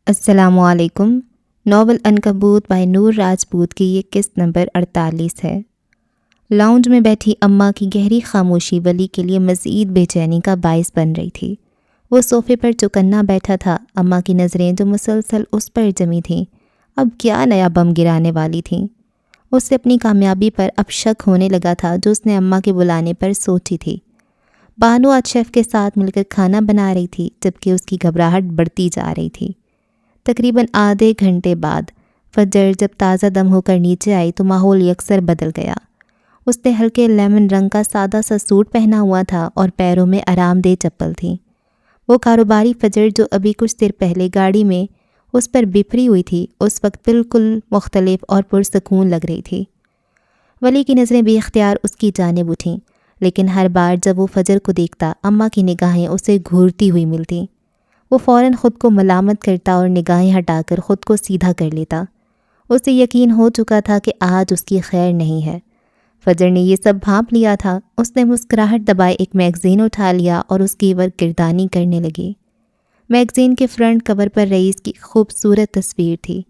السلام علیکم۔ Novel عنکبوت by نور راجپوت کی یہ قسط نمبر 48 ہے۔ لاؤنج میں بیٹھی اماں کی گہری خاموشی ولی کے لیے مزید بے چینی کا باعث بن رہی تھی۔ وہ صوفے پر چوکنا بیٹھا تھا، اماں کی نظریں جو مسلسل اس پر جمی تھیں اب کیا نیا بم گرانے والی تھیں۔ اس سے اپنی کامیابی پر اب شک ہونے لگا تھا جو اس نے اماں کے بلانے پر سوچی تھی۔ بانو آج شیف کے ساتھ مل کر کھانا بنا رہی تھی جبکہ اس کی گھبراہٹ بڑھتی جا رہی تھی۔ تقریباً آدھے گھنٹے بعد فجر جب تازہ دم ہو کر نیچے آئی تو ماحول یکسر بدل گیا۔ اس نے ہلکے لیمن رنگ کا سادہ سا سوٹ پہنا ہوا تھا اور پیروں میں آرام دہ چپل تھی۔ وہ کاروباری فجر جو ابھی کچھ دیر پہلے گاڑی میں اس پر بپھری ہوئی تھی اس وقت بالکل مختلف اور پرسکون لگ رہی تھی۔ ولی کی نظریں بے اختیار اس کی جانب اٹھیں، لیکن ہر بار جب وہ فجر کو دیکھتا اماں کی نگاہیں اسے گھورتی ہوئی ملتیں۔ وہ فوراً خود کو ملامت کرتا اور نگاہیں ہٹا کر خود کو سیدھا کر لیتا۔ اسے یقین ہو چکا تھا کہ آج اس کی خیر نہیں ہے۔ فجر نے یہ سب بھانپ لیا تھا۔ اس نے مسکراہٹ دبائے ایک میگزین اٹھا لیا اور اس کی ورقردانی کرنے لگی۔ میگزین کے فرنٹ کور پر رئیس کی خوبصورت تصویر تھی۔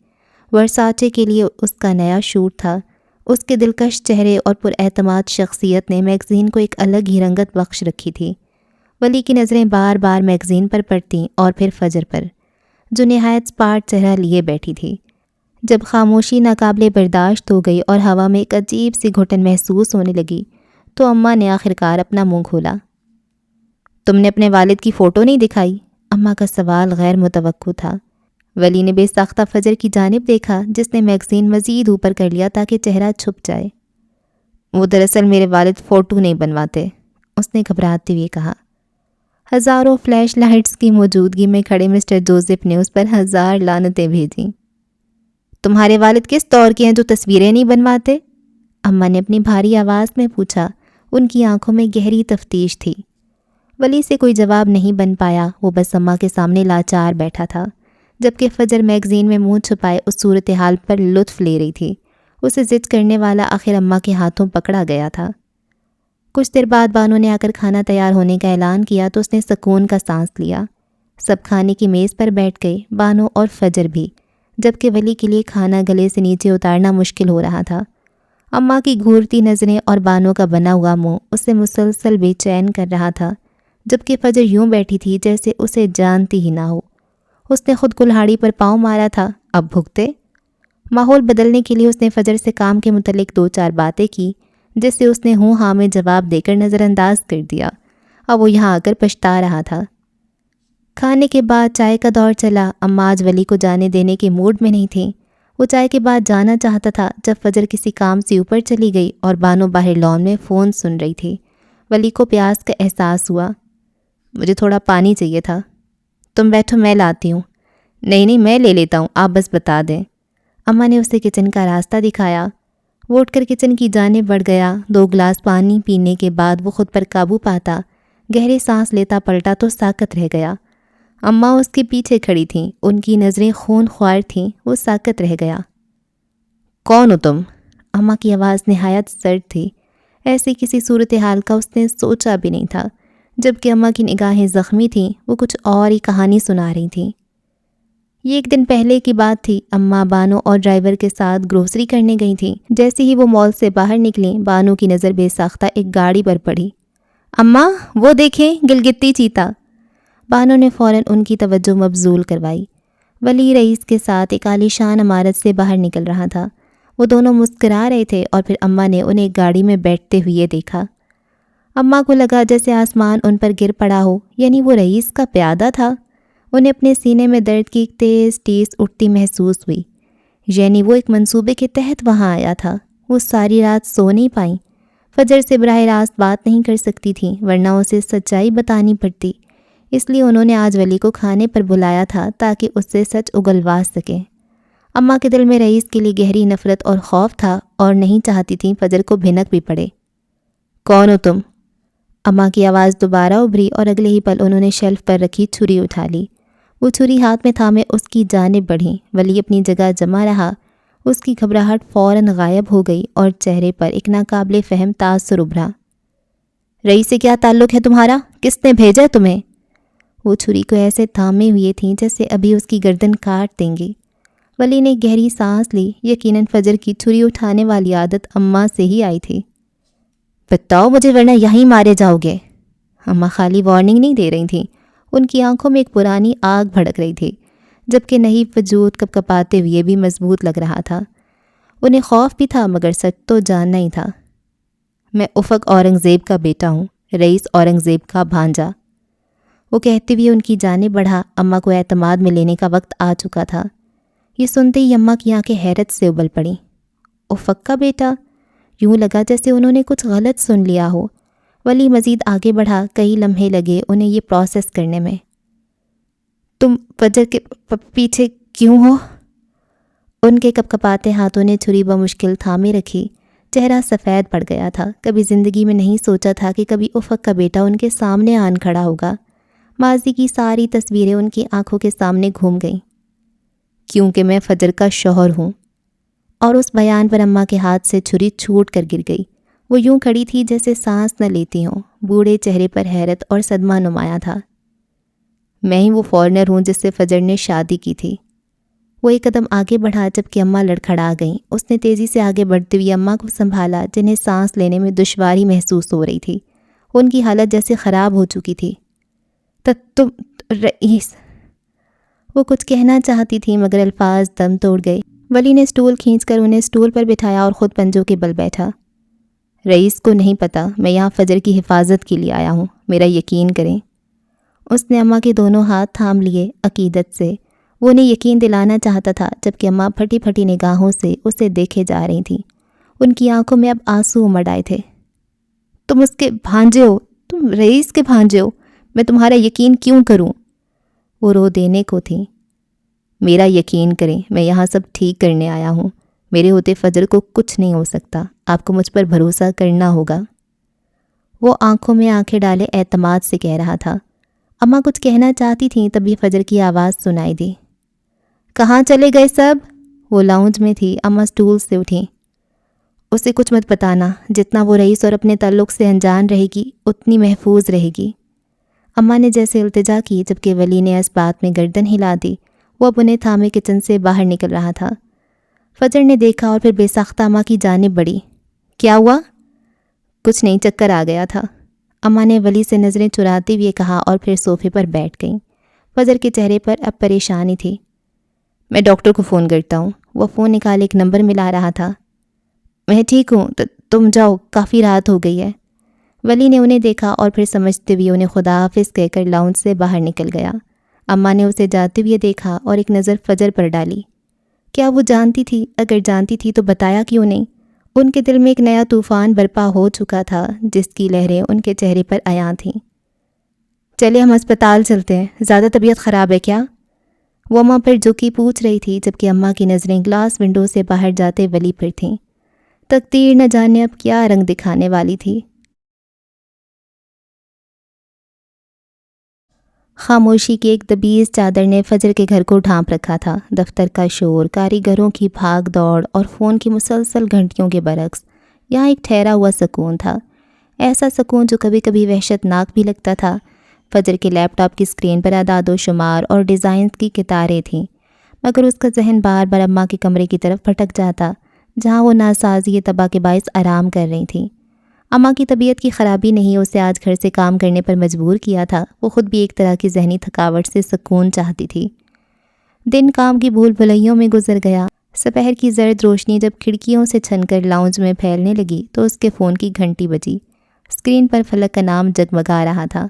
ورساچے کے لیے اس کا نیا شوٹ تھا۔ اس کے دلکش چہرے اور پراعتماد شخصیت نے میگزین کو ایک الگ ہی رنگت بخش رکھی تھی۔ ولی کی نظریں بار بار میگزین پر پڑتیں اور پھر فجر پر، جو نہایت سپاٹ چہرہ لیے بیٹھی تھی۔ جب خاموشی ناقابل برداشت ہو گئی اور ہوا میں ایک عجیب سی گھٹن محسوس ہونے لگی تو اماں نے آخرکار اپنا منہ کھولا۔ تم نے اپنے والد کی فوٹو نہیں دکھائی؟ اماں کا سوال غیر متوقع تھا۔ ولی نے بے ساختہ فجر کی جانب دیکھا جس نے میگزین مزید اوپر کر لیا تاکہ چہرہ چھپ جائے۔ وہ دراصل میرے والد فوٹو نہیں بنواتے، اس نے گھبراتے ہوئے کہا۔ ہزاروں فلیش لائٹس کی موجودگی میں کھڑے مسٹر جوزف نے اس پر 1000 لعنتیں بھیجیں۔ تمہارے والد کس دور کے ہیں جو تصویریں نہیں بنواتے؟ اماں نے اپنی بھاری آواز میں پوچھا۔ ان کی آنکھوں میں گہری تفتیش تھی۔ ولی سے کوئی جواب نہیں بن پایا، وہ بس اماں کے سامنے لاچار بیٹھا تھا، جبکہ فجر میگزین میں منہ چھپائے اس صورتحال پر لطف لے رہی تھی۔ اسے ضد کرنے والا آخر اماں کے ہاتھوں پکڑا گیا تھا۔ کچھ دیر بعد بانو نے آ کر کھانا تیار ہونے کا اعلان کیا تو اس نے سکون کا سانس لیا۔ سب کھانے کی میز پر بیٹھ گئے، بانو اور فجر بھی، جبکہ ولی کے لیے کھانا گلے سے نیچے اتارنا مشکل ہو رہا تھا۔ اماں کی گھورتی نظریں اور بانو کا بنا ہوا منہ اسے مسلسل بے چین کر رہا تھا، جبکہ فجر یوں بیٹھی تھی جیسے اسے جانتی ہی نہ ہو۔ اس نے خود کلہاڑی پر پاؤں مارا تھا، اب بھگتے۔ ماحول بدلنے کے لیے اس نے فجر سے کام کے متعلق 2-4 باتیں کی جس سے اس نے ہوں ہاں میں جواب دے کر نظر انداز کر دیا۔ اب وہ یہاں آ کر پچھتا رہا تھا۔ کھانے کے بعد چائے کا دور چلا۔ اماں آج ولی کو جانے دینے کے موڈ میں نہیں تھیں۔ وہ چائے کے بعد جانا چاہتا تھا جب فجر کسی کام سے اوپر چلی گئی اور بانو باہر لان میں فون سن رہی تھی۔ ولی کو پیاس کا احساس ہوا۔ مجھے تھوڑا پانی چاہیے تھا۔ تم بیٹھو میں لاتی ہوں۔ نہیں میں لے لیتا ہوں، آپ بس بتا دیں۔ اماں نے اسے کچن کا راستہ دکھایا۔ وہ اٹھ کر کچن کی جانب بڑھ گیا۔ 2 گلاس پانی پینے کے بعد وہ خود پر قابو پاتا گہرے سانس لیتا پلٹا تو ساکت رہ گیا۔ اماں اس کے پیچھے کھڑی تھیں، ان کی نظریں خون خوار تھیں۔ وہ ساکت رہ گیا۔ کون ہو تم؟ اماں کی آواز نہایت سرد تھی۔ ایسی کسی صورتحال کا اس نے سوچا بھی نہیں تھا۔ جبکہ اماں کی نگاہیں زخمی تھیں، وہ کچھ اور ہی کہانی سنا رہی تھیں۔ یہ ایک دن پہلے کی بات تھی۔ اماں بانو اور ڈرائیور کے ساتھ گروسری کرنے گئی تھیں۔ جیسے ہی وہ مال سے باہر نکلیں بانو کی نظر بے ساختہ ایک گاڑی پر پڑی۔ اماں وہ دیکھیں، گلگتی چیتا۔ بانو نے فوراً ان کی توجہ مبذول کروائی۔ ولی رئیس کے ساتھ ایک عالیشان عمارت سے باہر نکل رہا تھا۔ وہ دونوں مسکرا رہے تھے اور پھر اماں نے انہیں ایک گاڑی میں بیٹھتے ہوئے دیکھا۔ اماں کو لگا جیسے آسمان ان پر گر پڑا ہو، یعنی وہ رئیس کا پیادہ تھا۔ انہیں اپنے سینے میں درد کی ایک تیز ٹیس اٹھتی محسوس ہوئی، یعنی وہ ایک منصوبے کے تحت وہاں آیا تھا۔ وہ ساری رات سو نہیں پائیں۔ فجر سے براہ راست بات نہیں کر سکتی تھیں ورنہ اسے سچائی بتانی پڑتی، اس لیے انہوں نے آج ولی کو کھانے پر بلایا تھا تاکہ اس سے سچ اگلوا سکیں۔ اماں کے دل میں رئیس کے لیے گہری نفرت اور خوف تھا اور نہیں چاہتی تھیں فجر کو بھنک بھی پڑے۔ کون ہو تم؟ اماں کی آواز دوبارہ ابھری اور اگلے ہی پل انہوں نے شیلف پر رکھی چھری اٹھا لی۔ وہ چھری ہاتھ میں تھامے اس کی جانب بڑھیں۔ ولی اپنی جگہ جمع رہا۔ اس کی گھبراہٹ فوراً غائب ہو گئی اور چہرے پر ایک ناقابل فہم تاثر ابھرا۔ رئیس سے کیا تعلق ہے تمہارا؟ کس نے بھیجا تمہیں؟ وہ چھری کو ایسے تھامے ہوئے تھیں جیسے ابھی اس کی گردن کاٹ دیں گی۔ ولی نے گہری سانس لی۔ یقیناً فجر کی چھری اٹھانے والی عادت اماں سے ہی آئی تھی۔ بتاؤ مجھے ورنہ یہیں مارے جاؤ گے۔ اماں خالی وارننگ نہیں دے رہی تھیں، ان کی آنکھوں میں ایک پرانی آگ بھڑک رہی تھی، جبکہ نہیں وجود کپ کپاتے ہوئے بھی مضبوط لگ رہا تھا۔ انہیں خوف بھی تھا مگر سچ تو جاننا ہی تھا۔ میں افق اورنگزیب کا بیٹا ہوں، رئیس اورنگزیب کا بھانجا، وہ کہتے ہوئے ان کی جانب بڑھا۔ اماں کو اعتماد میں لینے کا وقت آ چکا تھا۔ یہ سنتے ہی اماں کی آنکھیں حیرت سے ابل پڑیں۔ افق کا بیٹا؟ یوں لگا جیسے انہوں نے کچھ غلط سن لیا ہو۔ ولی مزید آگے بڑھا۔ کئی لمحے لگے انہیں یہ پروسیس کرنے میں۔ تم فجر کے پیچھے کیوں ہو؟ ان کے کپ کپاتے ہاتھوں نے چھری بمشکل تھامے رکھی۔ چہرہ سفید پڑ گیا تھا۔ کبھی زندگی میں نہیں سوچا تھا کہ کبھی افق کا بیٹا ان کے سامنے آن کھڑا ہوگا۔ ماضی کی ساری تصویریں ان کی آنکھوں کے سامنے گھوم گئیں۔ کیونکہ میں فجر کا شوہر ہوں۔ اور اس بیان پر اماں کے ہاتھ سے چھری چھوٹ کر گر گئی۔ وہ یوں کھڑی تھی جیسے سانس نہ لیتی ہوں۔ بوڑھے چہرے پر حیرت اور صدمہ نمایاں تھا۔ میں ہی وہ فورنر ہوں جس سے فجر نے شادی کی تھی۔ وہ ایک قدم آگے بڑھا جبکہ اماں لڑکھڑا گئیں۔ اس نے تیزی سے آگے بڑھتے ہوئے اماں کو سنبھالا جنہیں سانس لینے میں دشواری محسوس ہو رہی تھی۔ ان کی حالت جیسے خراب ہو چکی تھی۔ تم رئیس، وہ کچھ کہنا چاہتی تھی مگر الفاظ دم توڑ گئے۔ ولی نے سٹول کھینچ کر انہیں سٹول پر بٹھایا اور خود پنجوں کے بل بیٹھا۔ رئیس کو نہیں پتہ میں یہاں فجر کی حفاظت کے لیے آیا ہوں، میرا یقین کریں۔ اس نے اماں کے دونوں ہاتھ تھام لیے عقیدت سے۔ وہ انہیں یقین دلانا چاہتا تھا جبکہ اماں پھٹی پھٹی نگاہوں سے اسے دیکھے جا رہی تھیں۔ ان کی آنکھوں میں اب آنسو امڑ آئے تھے۔ تم اس کے بھانجے ہو، تم رئیس کے بھانجے ہو، میں تمہارا یقین کیوں کروں؟ وہ رو دینے کو تھی۔ میرا یقین کریں، میں یہاں سب ٹھیک کرنے آیا ہوں۔ میرے ہوتے فجر کو کچھ نہیں ہو سکتا، آپ کو مجھ پر بھروسہ کرنا ہوگا۔ وہ آنکھوں میں آنکھیں ڈالے اعتماد سے کہہ رہا تھا۔ اماں کچھ کہنا چاہتی تھیں تبھی فجر کی آواز سنائی دی۔ کہاں چلے گئے سب؟ وہ لاؤنج میں تھی۔ اماں سٹول سے اٹھیں۔ اسے کچھ مت بتانا، جتنا وہ رئیس اور اپنے تعلق سے انجان رہے گی اتنی محفوظ رہے گی۔ اماں نے جیسے التجا کی جبکہ ولی نے اس بات میں گردن ہلا دی۔ وہ اب انہیں تھامے کچن سے باہر نکل رہا تھا۔ فجر نے دیکھا اور پھر بے ساختہ اماں کی جانب بڑھی۔ کیا ہوا؟ کچھ نہیں، چکر آ گیا تھا، اماں نے ولی سے نظریں چراتے ہوئے کہا اور پھر صوفے پر بیٹھ گئیں۔ فجر کے چہرے پر اب پریشانی تھی۔ میں ڈاکٹر کو فون کرتا ہوں۔ وہ فون نکال ایک نمبر ملا رہا تھا۔ میں ٹھیک ہوں، تم جاؤ، کافی رات ہو گئی ہے۔ ولی نے انہیں دیکھا اور پھر سمجھتے ہوئے انہیں خدا حافظ کہہ کر لاؤنج سے باہر نکل گیا۔ اماں نے اسے جاتے ہوئے دیکھا اور ایک نظر فجر پر ڈالی۔ کیا وہ جانتی تھی؟ اگر جانتی تھی تو بتایا کیوں نہیں؟ ان کے دل میں ایک نیا طوفان برپا ہو چکا تھا جس کی لہریں ان کے چہرے پر عیاں تھیں۔ چلے ہم اسپتال چلتے ہیں، زیادہ طبیعت خراب ہے کیا؟ وہ اماں پر جھکی پوچھ رہی تھی جبکہ اماں کی نظریں گلاس ونڈو سے باہر جاتے ولی پر تھیں۔ تقدیر نہ جانے اب کیا رنگ دکھانے والی تھی۔ خاموشی کی ایک دبیز چادر نے فجر کے گھر کو ڈھانپ رکھا تھا۔ دفتر کا شور، کاریگروں کی بھاگ دوڑ اور فون کی مسلسل گھنٹیوں کے برعکس یہاں ایک ٹھہرا ہوا سکون تھا، ایسا سکون جو کبھی کبھی وحشت ناک بھی لگتا تھا۔ فجر کے لیپ ٹاپ کی اسکرین پر اعداد و شمار اور ڈیزائنز کی کتاریں تھیں مگر اس کا ذہن بار بار اماں کے کمرے کی طرف پھٹک جاتا جہاں وہ ناسازی تباہ کے باعث آرام کر رہی تھیں۔ اماں کی طبیعت کی خرابی نہیں اسے آج گھر سے کام کرنے پر مجبور کیا تھا۔ وہ خود بھی ایک طرح کی ذہنی تھکاوٹ سے سکون چاہتی تھی۔ دن کام کی بھول بھلائیوں میں گزر گیا۔ سپہر کی زرد روشنی جب کھڑکیوں سے چھن کر لاؤنج میں پھیلنے لگی تو اس کے فون کی گھنٹی بجی۔ اسکرین پر فلک کا نام جگمگا رہا تھا۔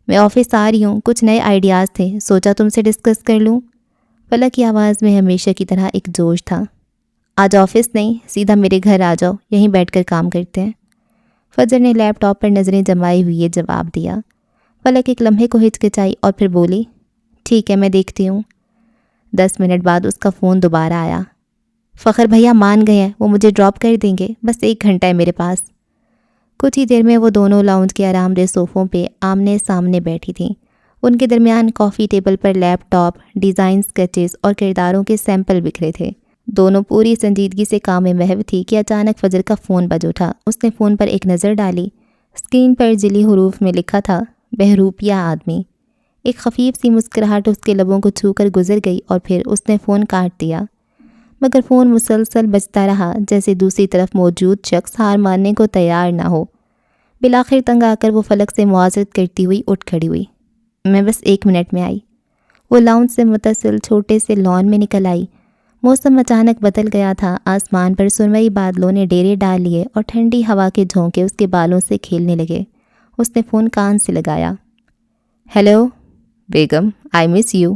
میں آفس آ رہی ہوں، کچھ نئے آئیڈیاز تھے، سوچا تم سے ڈسکس کر لوں۔ فلک کی آواز میں ہمیشہ کی طرح ایک جوش تھا۔ آج آفس نہیں، سیدھا میرے گھر آ جاؤ، یہیں بیٹھ کر کام کرتے ہیں۔ فجر نے لیپ ٹاپ پر نظریں جمائے ہوئے جواب دیا۔ فلک ایک لمحے کو ہچکچائی اور پھر بولی، ٹھیک ہے میں دیکھتی ہوں۔ 10 منٹ بعد اس کا فون دوبارہ آیا۔ فخر بھیا مان گئے ہیں، وہ مجھے ڈراپ کر دیں گے، بس 1 گھنٹہ ہے میرے پاس۔ کچھ ہی دیر میں وہ دونوں لاؤنج کے آرام دہ صوفوں پہ آمنے سامنے بیٹھی تھیں۔ ان کے درمیان کافی ٹیبل پر لیپ ٹاپ، ڈیزائن سکیچز اور کرداروں کے سیمپل بکھرے تھے۔ دونوں پوری سنجیدگی سے کام میں محو تھی کہ اچانک فجر کا فون بج اٹھا۔ اس نے فون پر ایک نظر ڈالی۔ اسکرین پر جلی حروف میں لکھا تھا، بہروپیہ آدمی۔ ایک خفیف سی مسکراہٹ اس کے لبوں کو چھو کر گزر گئی اور پھر اس نے فون کاٹ دیا، مگر فون مسلسل بجتا رہا جیسے دوسری طرف موجود شخص ہار ماننے کو تیار نہ ہو۔ بالآخر تنگ آ کر وہ فلک سے معذرت کرتی ہوئی اٹھ کھڑی ہوئی۔ میں بس 1 منٹ میں آئی۔ وہ لاؤنج سے متصل چھوٹے سے لان میں نکل آئی۔ موسم اچانک بدل گیا تھا، آسمان پر سرمئی بادلوں نے ڈیرے ڈال لیے اور ٹھنڈی ہوا کے جھونکے اس کے بالوں سے کھیلنے لگے۔ اس نے فون کان سے لگایا۔ Hello Begum, I miss you.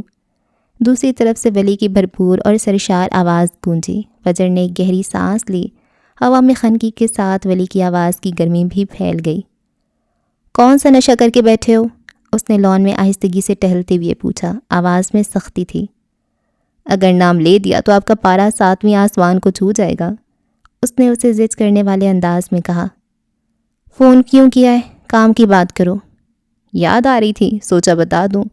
دوسری طرف سے ولی کی بھرپور اور سرشار آواز گونجی۔ فجر نے ایک گہری سانس لی۔ ہوا میں خنکی کے ساتھ ولی کی آواز کی گرمی بھی پھیل گئی۔ کون سا نشہ کر کے بیٹھے ہو؟ اس نے لان میں آہستگی سے ٹہلتے ہوئے پوچھا۔ آواز میں سختی تھی۔ اگر نام لے دیا تو آپ کا پارا 7ویں آسمان کو چھو جائے گا، اس نے اسے ضد کرنے والے انداز میں کہا۔ فون کیوں کیا ہے؟ کام کی بات کرو۔ یاد آ رہی تھی، سوچا بتا دوں۔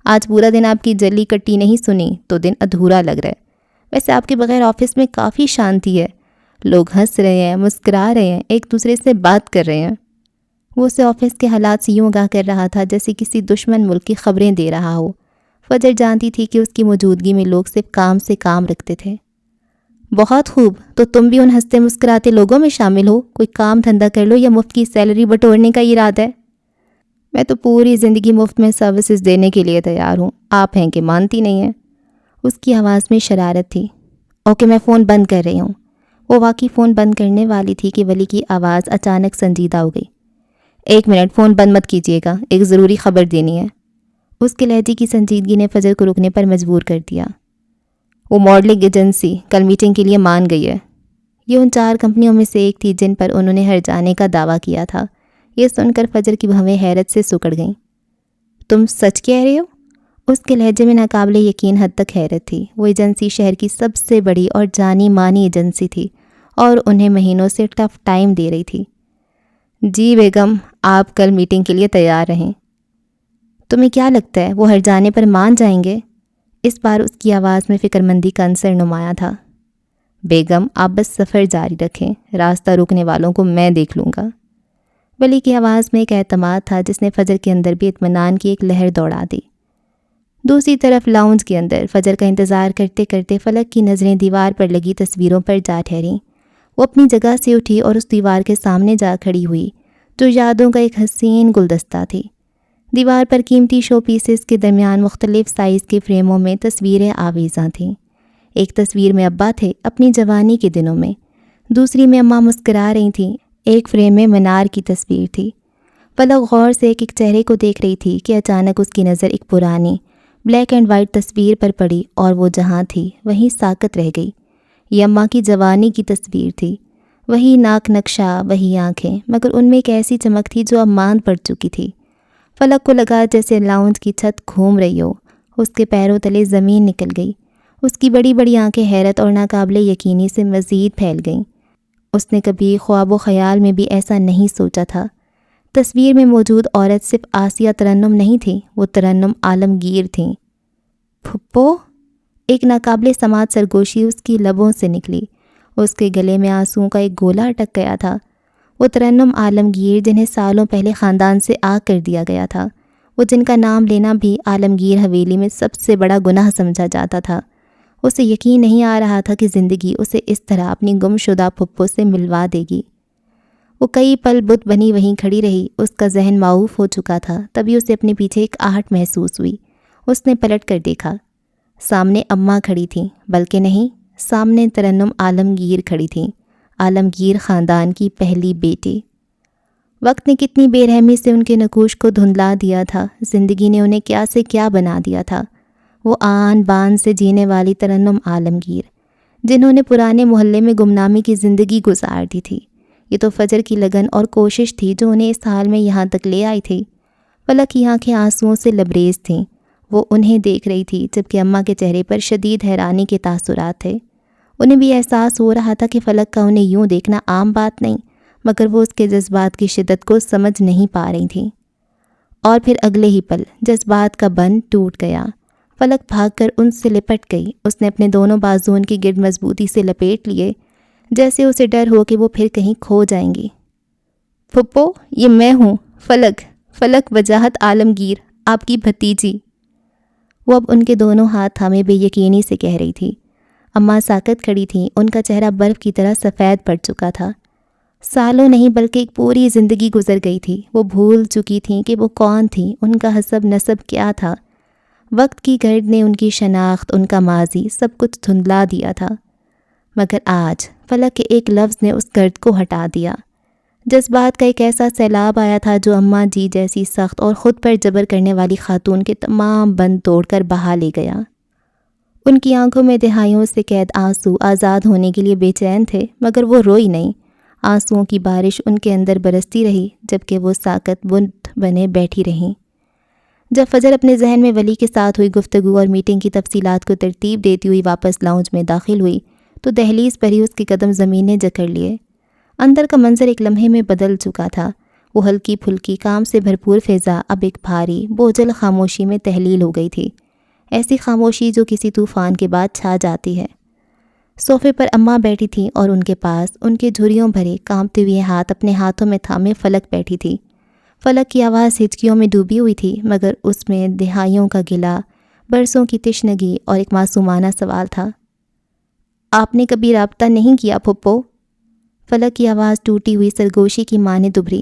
آج پورا دن آپ کی جلی کٹی نہیں سنی تو دن ادھورا لگ رہا ہے۔ ویسے آپ کے بغیر آفس میں کافی شانتی ہے، لوگ ہنس رہے ہیں، مسکرا رہے ہیں، ایک دوسرے سے بات کر رہے ہیں۔ وہ اسے آفس کے حالات سے یوں آگاہ کر رہا تھا جیسے کسی دشمن ملک کی خبریں دے رہا ہو۔ فجر جانتی تھی کہ اس کی موجودگی میں لوگ صرف کام سے کام رکھتے تھے۔ بہت خوب، تو تم بھی ان ہنستے مسکراتے لوگوں میں شامل ہو۔ کوئی کام دھندا کر لو یا مفت کی سیلری بٹورنے کا ارادہ ہے؟ میں تو پوری زندگی مفت میں سروسز دینے کے لیے تیار ہوں، آپ ہیں کہ مانتی نہیں ہیں۔ اس کی آواز میں شرارت تھی۔ اوکے، میں فون بند کر رہی ہوں۔ وہ واقعی فون بند کرنے والی تھی کہ ولی کی آواز اچانک سنجیدہ ہو گئی۔ 1 منٹ، فون بند مت کیجیے گا، ایک ضروری خبر دینی ہے۔ اس کے لہجے کی سنجیدگی نے فجر کو رکنے پر مجبور کر دیا۔ وہ ماڈلنگ ایجنسی کل میٹنگ کے لیے مان گئی ہے۔ یہ ان 4 کمپنیوں میں سے ایک تھی جن پر انہوں نے ہر جانے کا دعویٰ کیا تھا۔ یہ سن کر فجر کی بھویں حیرت سے سکڑ گئیں۔ تم سچ کہہ رہے ہو؟ اس کے لہجے میں ناقابل یقین حد تک حیرت تھی۔ وہ ایجنسی شہر کی سب سے بڑی اور جانی مانی ایجنسی تھی اور انہیں مہینوں سے ٹف ٹائم دے رہی تھی۔ جی بیگم، آپ کل میٹنگ کے لیے تیار رہیں۔ تمہیں کیا لگتا ہے وہ ہر جانے پر مان جائیں گے؟ اس بار اس کی آواز میں فکرمندی کا عنصر نمایاں تھا۔ بیگم، آپ بس سفر جاری رکھیں، راستہ روکنے والوں کو میں دیکھ لوں گا۔ ولی کی آواز میں ایک اعتماد تھا جس نے فجر کے اندر بھی اطمینان کی ایک لہر دوڑا دی۔ دوسری طرف لاؤنج کے اندر فجر کا انتظار کرتے کرتے فلک کی نظریں دیوار پر لگی تصویروں پر جا ٹھہریں۔ وہ اپنی جگہ سے اٹھی اور اس دیوار کے سامنے جا کھڑی ہوئی جو یادوں کا ایک حسین گلدستہ تھی۔ دیوار پر قیمتی شو پیسز کے درمیان مختلف سائز کے فریموں میں تصویریں آویزاں تھیں۔ ایک تصویر میں ابا تھے اپنی جوانی کے دنوں میں، دوسری میں اماں مسکرا رہی تھیں، ایک فریم میں منار کی تصویر تھی۔ فلک غور سے ایک چہرے کو دیکھ رہی تھی کہ اچانک اس کی نظر ایک پرانی بلیک اینڈ وائٹ تصویر پر پڑی اور وہ جہاں تھی وہیں ساکت رہ گئی۔ یہ اماں کی جوانی کی تصویر تھی، وہی ناک نقشہ، وہی آنکھیں، مگر ان میں ایک ایسی چمک تھی جو اب ماند پڑ چکی تھی۔ فلک کو لگا جیسے لاؤنج کی چھت گھوم رہی ہو، اس کے پیروں تلے زمین نکل گئی۔ اس کی بڑی بڑی آنکھیں حیرت اور ناقابل یقینی سے مزید پھیل گئیں۔ اس نے کبھی خواب و خیال میں بھی ایسا نہیں سوچا تھا۔ تصویر میں موجود عورت صرف آسیہ ترنم نہیں تھی، وہ ترنم عالمگیر تھیں۔ پھپھو؟ ایک ناقابل سماعت سرگوشی اس کی لبوں سے نکلی۔ اس کے گلے میں آنسوؤں کا ایک گولا اٹک گیا تھا۔ وہ ترنم عالمگیر جنہیں سالوں پہلے خاندان سے آگ کر دیا گیا تھا، وہ جن کا نام لینا بھی عالمگیر حویلی میں سب سے بڑا گناہ سمجھا جاتا تھا۔ اسے یقین نہیں آ رہا تھا کہ زندگی اسے اس طرح اپنی گم شدہ پھپھو سے ملوا دے گی۔ وہ کئی پل بت بنی وہیں کھڑی رہی، اس کا ذہن معوف ہو چکا تھا۔ تبھی اسے اپنے پیچھے ایک آہٹ محسوس ہوئی۔ اس نے پلٹ کر دیکھا، سامنے اماں کھڑی تھیں، بلکہ نہیں، سامنے ترنم عالمگیر کھڑی تھیں، عالمگیر خاندان کی پہلی بیٹی۔ وقت نے کتنی بے رحمی سے ان کے نقوش کو دھندلا دیا تھا، زندگی نے انہیں کیا سے کیا بنا دیا تھا۔ وہ آن بان سے جینے والی ترنم عالمگیر، جنہوں نے پرانے محلے میں گمنامی کی زندگی گزار دی تھی، یہ تو فجر کی لگن اور کوشش تھی جو انہیں اس حال میں یہاں تک لے آئی تھی۔ فلک کی آنکھیں آنسوؤں سے لبریز تھیں، وہ انہیں دیکھ رہی تھی جبکہ اماں کے چہرے پر شدید حیرانی کے تاثرات تھے۔ انہیں بھی احساس ہو رہا تھا کہ فلک کا انہیں یوں دیکھنا عام بات نہیں، مگر وہ اس کے جذبات کی شدت کو سمجھ نہیں پا رہی تھیں۔ اور پھر اگلے ہی پل جذبات کا بند ٹوٹ گیا۔ فلک بھاگ کر ان سے لپٹ گئی، اس نے اپنے دونوں بازو ان کی گرد مضبوطی سے لپیٹ لیے، جیسے اسے ڈر ہو کہ وہ پھر کہیں کھو جائیں گی۔ پھپھو، یہ میں ہوں، فلک وجاہت عالمگیر، آپ کی بھتیجی۔ وہ اب ان کے دونوں ہاتھ تھامے بے یقینی سے کہہ رہی تھی۔ اماں ساکت کھڑی تھیں، ان کا چہرہ برف کی طرح سفید پڑ چکا تھا۔ سالوں نہیں بلکہ ایک پوری زندگی گزر گئی تھی۔ وہ بھول چکی تھیں کہ وہ کون تھیں، ان کا حسب نسب کیا تھا۔ وقت کی گرد نے ان کی شناخت، ان کا ماضی، سب کچھ دھندلا دیا تھا۔ مگر آج فلک کے ایک لفظ نے اس گرد کو ہٹا دیا۔ جذبات کا ایک ایسا سیلاب آیا تھا جو اماں جی جیسی سخت اور خود پر جبر کرنے والی خاتون کے تمام بند توڑ کر بہا لے گیا۔ ان کی آنکھوں میں دہائیوں سے قید آنسو آزاد ہونے کے لیے بے چین تھے، مگر وہ روئی نہیں۔ آنسوؤں کی بارش ان کے اندر برستی رہی، جبکہ وہ ساکت بت بنے بیٹھی رہیں۔ جب فجر اپنے ذہن میں ولی کے ساتھ ہوئی گفتگو اور میٹنگ کی تفصیلات کو ترتیب دیتی ہوئی واپس لاؤنج میں داخل ہوئی تو دہلیز پر ہی اس کے قدم زمین نے جکڑ لیے۔ اندر کا منظر ایک لمحے میں بدل چکا تھا۔ وہ ہلکی پھلکی کام سے بھرپور فضا اب ایک بھاری بوجھل خاموشی میں تحلیل ہو گئی تھی، ایسی خاموشی جو کسی طوفان کے بعد چھا جاتی ہے۔ صوفے پر اماں بیٹھی تھیں اور ان کے پاس ان کے جھریوں بھرے کانپتے ہوئے ہاتھ اپنے ہاتھوں میں تھامے فلک بیٹھی تھی۔ فلک کی آواز ہچکیوں میں ڈوبی ہوئی تھی، مگر اس میں دہائیوں کا گلہ، برسوں کی تشنگی اور ایک معصومانہ سوال تھا۔ آپ نے کبھی رابطہ نہیں کیا پھپھو؟ فلک کی آواز ٹوٹی ہوئی سرگوشی کی مانند ابھری۔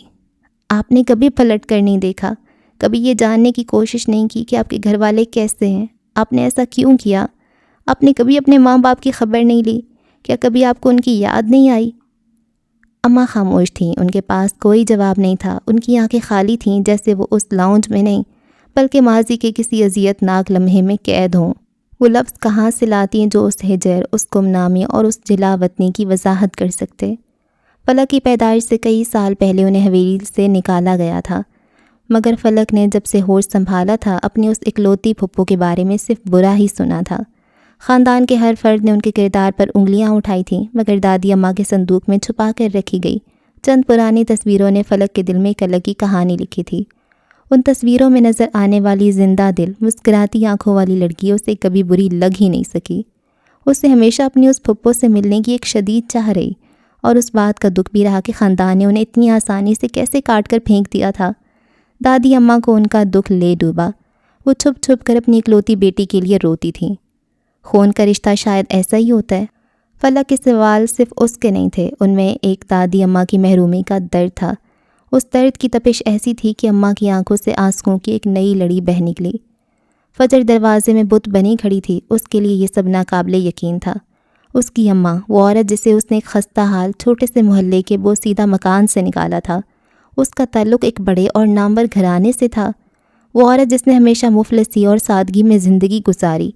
آپ نے کبھی پلٹ کر نہیں دیکھا؟ کبھی یہ جاننے کی کوشش نہیں کی کہ آپ کے گھر والے کیسے ہیں؟ آپ نے ایسا کیوں کیا؟ آپ نے کبھی اپنے ماں باپ کی خبر نہیں لی؟ کیا کبھی آپ کو ان کی یاد نہیں آئی؟ اماں خاموش تھیں، ان کے پاس کوئی جواب نہیں تھا۔ ان کی آنکھیں خالی تھیں، جیسے وہ اس لاؤنج میں نہیں بلکہ ماضی کے کسی اذیت ناک لمحے میں قید ہوں۔ وہ لفظ کہاں سے لاتی ہیں جو اس ہجر، اس گمنامی اور اس جلا وطنی کی وضاحت کر سکتے؟ فلک کی پیدائش سے کئی سال پہلے انہیں حویلی سے نکالا گیا تھا، مگر فلک نے جب سے ہوش سنبھالا تھا اپنی اس اکلوتی پھپھو کے بارے میں صرف برا ہی سنا تھا۔ خاندان کے ہر فرد نے ان کے کردار پر انگلیاں اٹھائی تھیں، مگر دادی اماں کے صندوق میں چھپا کر رکھی گئی چند پرانی تصویروں نے فلک کے دل میں ایک الگ کی کہانی لکھی تھی۔ ان تصویروں میں نظر آنے والی زندہ دل، مسکراتی آنکھوں والی لڑکی اسے کبھی بری لگ ہی نہیں سکی۔ اسے ہمیشہ اپنی اس پھپھو سے ملنے کی ایک شدید چاہ رہی، اور اس بات کا دکھ بھی رہا کہ خاندان نے انہیں اتنی آسانی سے کیسے کاٹ کر پھینک دیا تھا۔ دادی اماں کو ان کا دکھ لے ڈوبا۔ وہ چھپ چھپ کر اپنی اکلوتی بیٹی کے لیے روتی تھیں۔ خون کا رشتہ شاید ایسا ہی ہوتا ہے۔ فلک کے سوال صرف اس کے نہیں تھے، ان میں ایک دادی اماں کی محرومی کا درد تھا۔ اس درد کی تپش ایسی تھی کہ اماں کی آنکھوں سے آنسوؤں کی ایک نئی لڑی بہہ نکلی۔ فجر دروازے میں بت بنی کھڑی تھی، اس کے لیے یہ سب ناقابل یقین تھا۔ اس کی اماں، وہ عورت جسے اس نے ایک خستہ حال چھوٹے سے محلے کے بوسیدہ مکان سے نکالا تھا، اس کا تعلق ایک بڑے اور نامور گھرانے سے تھا۔ وہ عورت جس نے ہمیشہ مفلسی اور سادگی میں زندگی گزاری،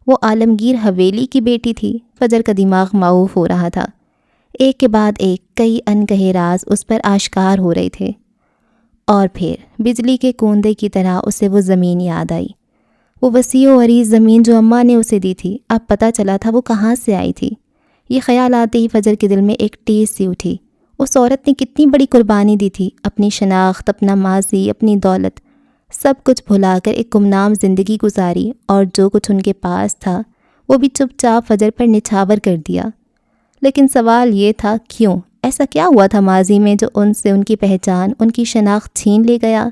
وہ عالمگیر حویلی کی بیٹی تھی۔ فجر کا دماغ معوف ہو رہا تھا۔ ایک کے بعد ایک کئی انکہے راز اس پر آشکار ہو رہے تھے، اور پھر بجلی کے کوندے کی طرح اسے وہ زمین یاد آئی، وہ وسیع و عریض زمین جو اماں نے اسے دی تھی۔ اب پتہ چلا تھا وہ کہاں سے آئی تھی۔ یہ خیال آتے ہی فجر کے دل میں ایک ٹیس سی اٹھی۔ اس عورت نے کتنی بڑی قربانی دی تھی، اپنی شناخت، اپنا ماضی، اپنی دولت، سب کچھ بھلا کر ایک گمنام زندگی گزاری، اور جو کچھ ان کے پاس تھا وہ بھی چپ چاپ فجر پر نچھاور کر دیا۔ لیکن سوال یہ تھا، کیوں؟ ایسا کیا ہوا تھا ماضی میں جو ان سے ان کی پہچان، ان کی شناخت چھین لے گیا؟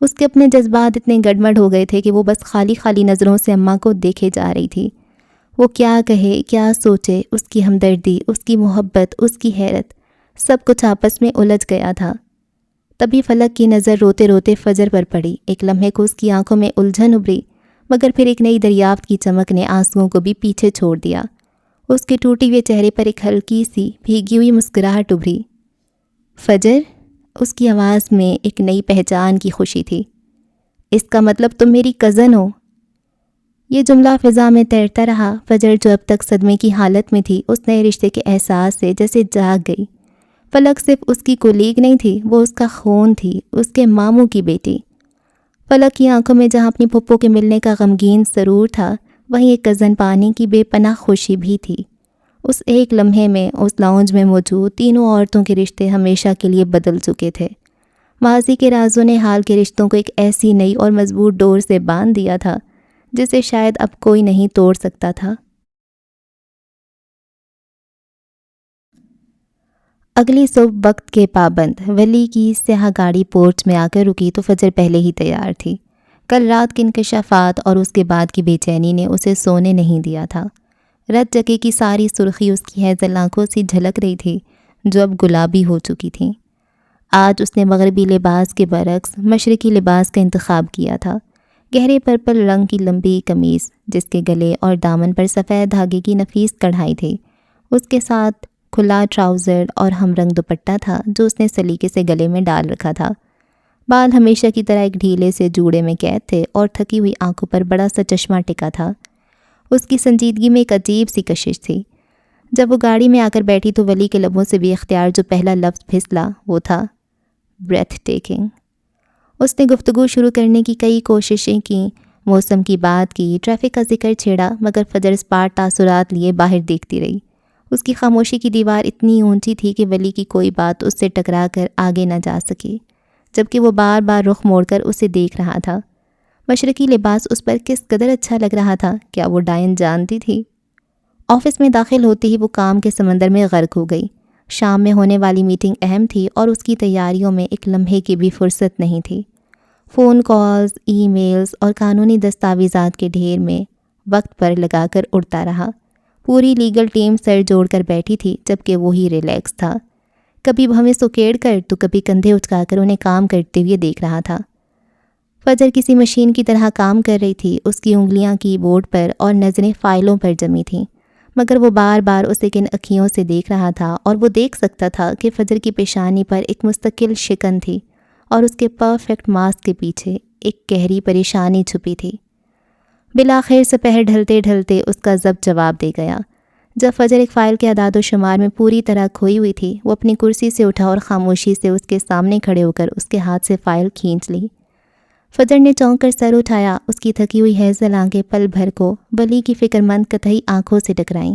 اس کے اپنے جذبات اتنے گڑمڑ ہو گئے تھے کہ وہ بس خالی خالی نظروں سے اماں کو دیکھے جا رہی تھی۔ وہ کیا کہے، کیا سوچے، اس کی ہمدردی، اس کی محبت، اس کی حیرت، سب کچھ آپس میں الجھ گیا تھا۔ تبھی فلک کی نظر روتے روتے فجر پر پڑی۔ ایک لمحے کو اس کی آنکھوں میں الجھن ابھری، مگر پھر ایک نئی دریافت کی چمک نے آنسوؤں کو بھی پیچھے چھوڑ دیا۔ اس کے ٹوٹے ہوئے چہرے پر ایک ہلکی سی بھیگی ہوئی مسکراہٹ ابھری۔ فجر، اس کی آواز میں ایک نئی پہچان کی خوشی تھی۔ اس کا مطلب تم میری کزن ہو؟ یہ جملہ فضا میں تیرتا رہا۔ فجر جو اب تک صدمے کی حالت میں تھی، اس نئے رشتے کے احساس سے جیسے جاگ گئی۔ فلک صرف اس کی کولیگ نہیں تھی، وہ اس کا خون تھی، اس کے ماموں کی بیٹی۔ فلک کی آنکھوں میں جہاں اپنی پھپھو کے ملنے کا غمگین سرور تھا، وہیں ایک کزن پانے کی بے پناہ خوشی بھی تھی۔ اس ایک لمحے میں اس لاؤنج میں موجود تینوں عورتوں کے رشتے ہمیشہ کے لیے بدل چکے تھے۔ ماضی کے رازوں نے حال کے رشتوں کو ایک ایسی نئی اور مضبوط ڈور سے باندھ دیا تھا جسے شاید اب کوئی نہیں توڑ سکتا تھا۔ اگلی صبح وقت کے پابند ولی کی سیاہ گاڑی پورچ میں آ کر رکی تو فجر پہلے ہی تیار تھی۔ کل رات کے انکشافات اور اس کے بعد کی بے چینی نے اسے سونے نہیں دیا تھا۔ رت جگہ کی ساری سرخی اس کی ہیزل آنکھوں سے جھلک رہی تھی جو اب گلابی ہو چکی تھیں۔ آج اس نے مغربی لباس کے برعکس مشرقی لباس کا انتخاب کیا تھا۔ گہرے پرپل رنگ کی لمبی قمیض جس کے گلے اور دامن پر سفید دھاگے کی نفیس کڑھائی تھی، اس کے ساتھ کھلا ٹراؤزر اور ہم رنگ دوپٹہ تھا جو اس نے سلیقے سے گلے میں ڈال رکھا تھا۔ بال ہمیشہ کی طرح ایک ڈھیلے سے جوڑے میں قید تھے اور تھکی ہوئی آنکھوں پر بڑا سا چشمہ ٹکا تھا۔ اس کی سنجیدگی میں ایک عجیب سی کشش تھی۔ جب وہ گاڑی میں آ کر بیٹھی تو ولی کے لبوں سے بھی اختیار جو پہلا لفظ پھسلا وہ تھا بریتھ ٹیکنگ۔ اس نے گفتگو شروع کرنے کی کئی کوششیں کیں، موسم کی بات کی، ٹریفک کا ذکر چھیڑا، مگر فجر اسپاٹ تاثرات لیے باہر دیکھتی رہی۔ اس کی خاموشی کی دیوار اتنی اونچی تھی کہ ولی کی کوئی بات اس سے ٹکرا کر آگے نہ جا سکی، جبکہ وہ بار بار رخ موڑ کر اسے دیکھ رہا تھا۔ مشرقی لباس اس پر کس قدر اچھا لگ رہا تھا، کیا وہ ڈائن جانتی تھی؟ آفس میں داخل ہوتے ہی وہ کام کے سمندر میں غرق ہو گئی۔ شام میں ہونے والی میٹنگ اہم تھی اور اس کی تیاریوں میں ایک لمحے کی بھی فرصت نہیں تھی۔ فون کالز، ای میلز اور قانونی دستاویزات کے ڈھیر میں وقت پر لگا کر اڑتا رہا۔ پوری لیگل ٹیم سر جوڑ کر بیٹھی تھی جبکہ وہی ریلیکس تھا۔ کبھی ہمیں سکیڑ کر تو کبھی کندھے اچکا کر انہیں کام کرتے ہوئے دیکھ رہا تھا۔ فجر کسی مشین کی طرح کام کر رہی تھی، اس کی انگلیاں کی بورڈ پر اور نظریں فائلوں پر جمی تھیں، مگر وہ بار بار اسے کن اکھیوں سے دیکھ رہا تھا اور وہ دیکھ سکتا تھا کہ فجر کی پیشانی پر ایک مستقل شکن تھی اور اس کے پرفیکٹ ماسک کے پیچھے ایک گہری پریشانی چھپی تھی۔ بالآخر سپہر ڈھلتے ڈھلتے اس کا ضبط جواب دے گیا۔ جب فجر ایک فائل کے اعداد و شمار میں پوری طرح کھوئی ہوئی تھی، وہ اپنی کرسی سے اٹھا اور خاموشی سے اس کے سامنے کھڑے ہو کر اس کے ہاتھ سے فائل کھینچ لی۔ فجر نے چونک کر سر اٹھایا، اس کی تھکی ہوئی ہیزل آنکھیں پل بھر کو ولی کی فکر مند قطعی آنکھوں سے ٹکرائیں۔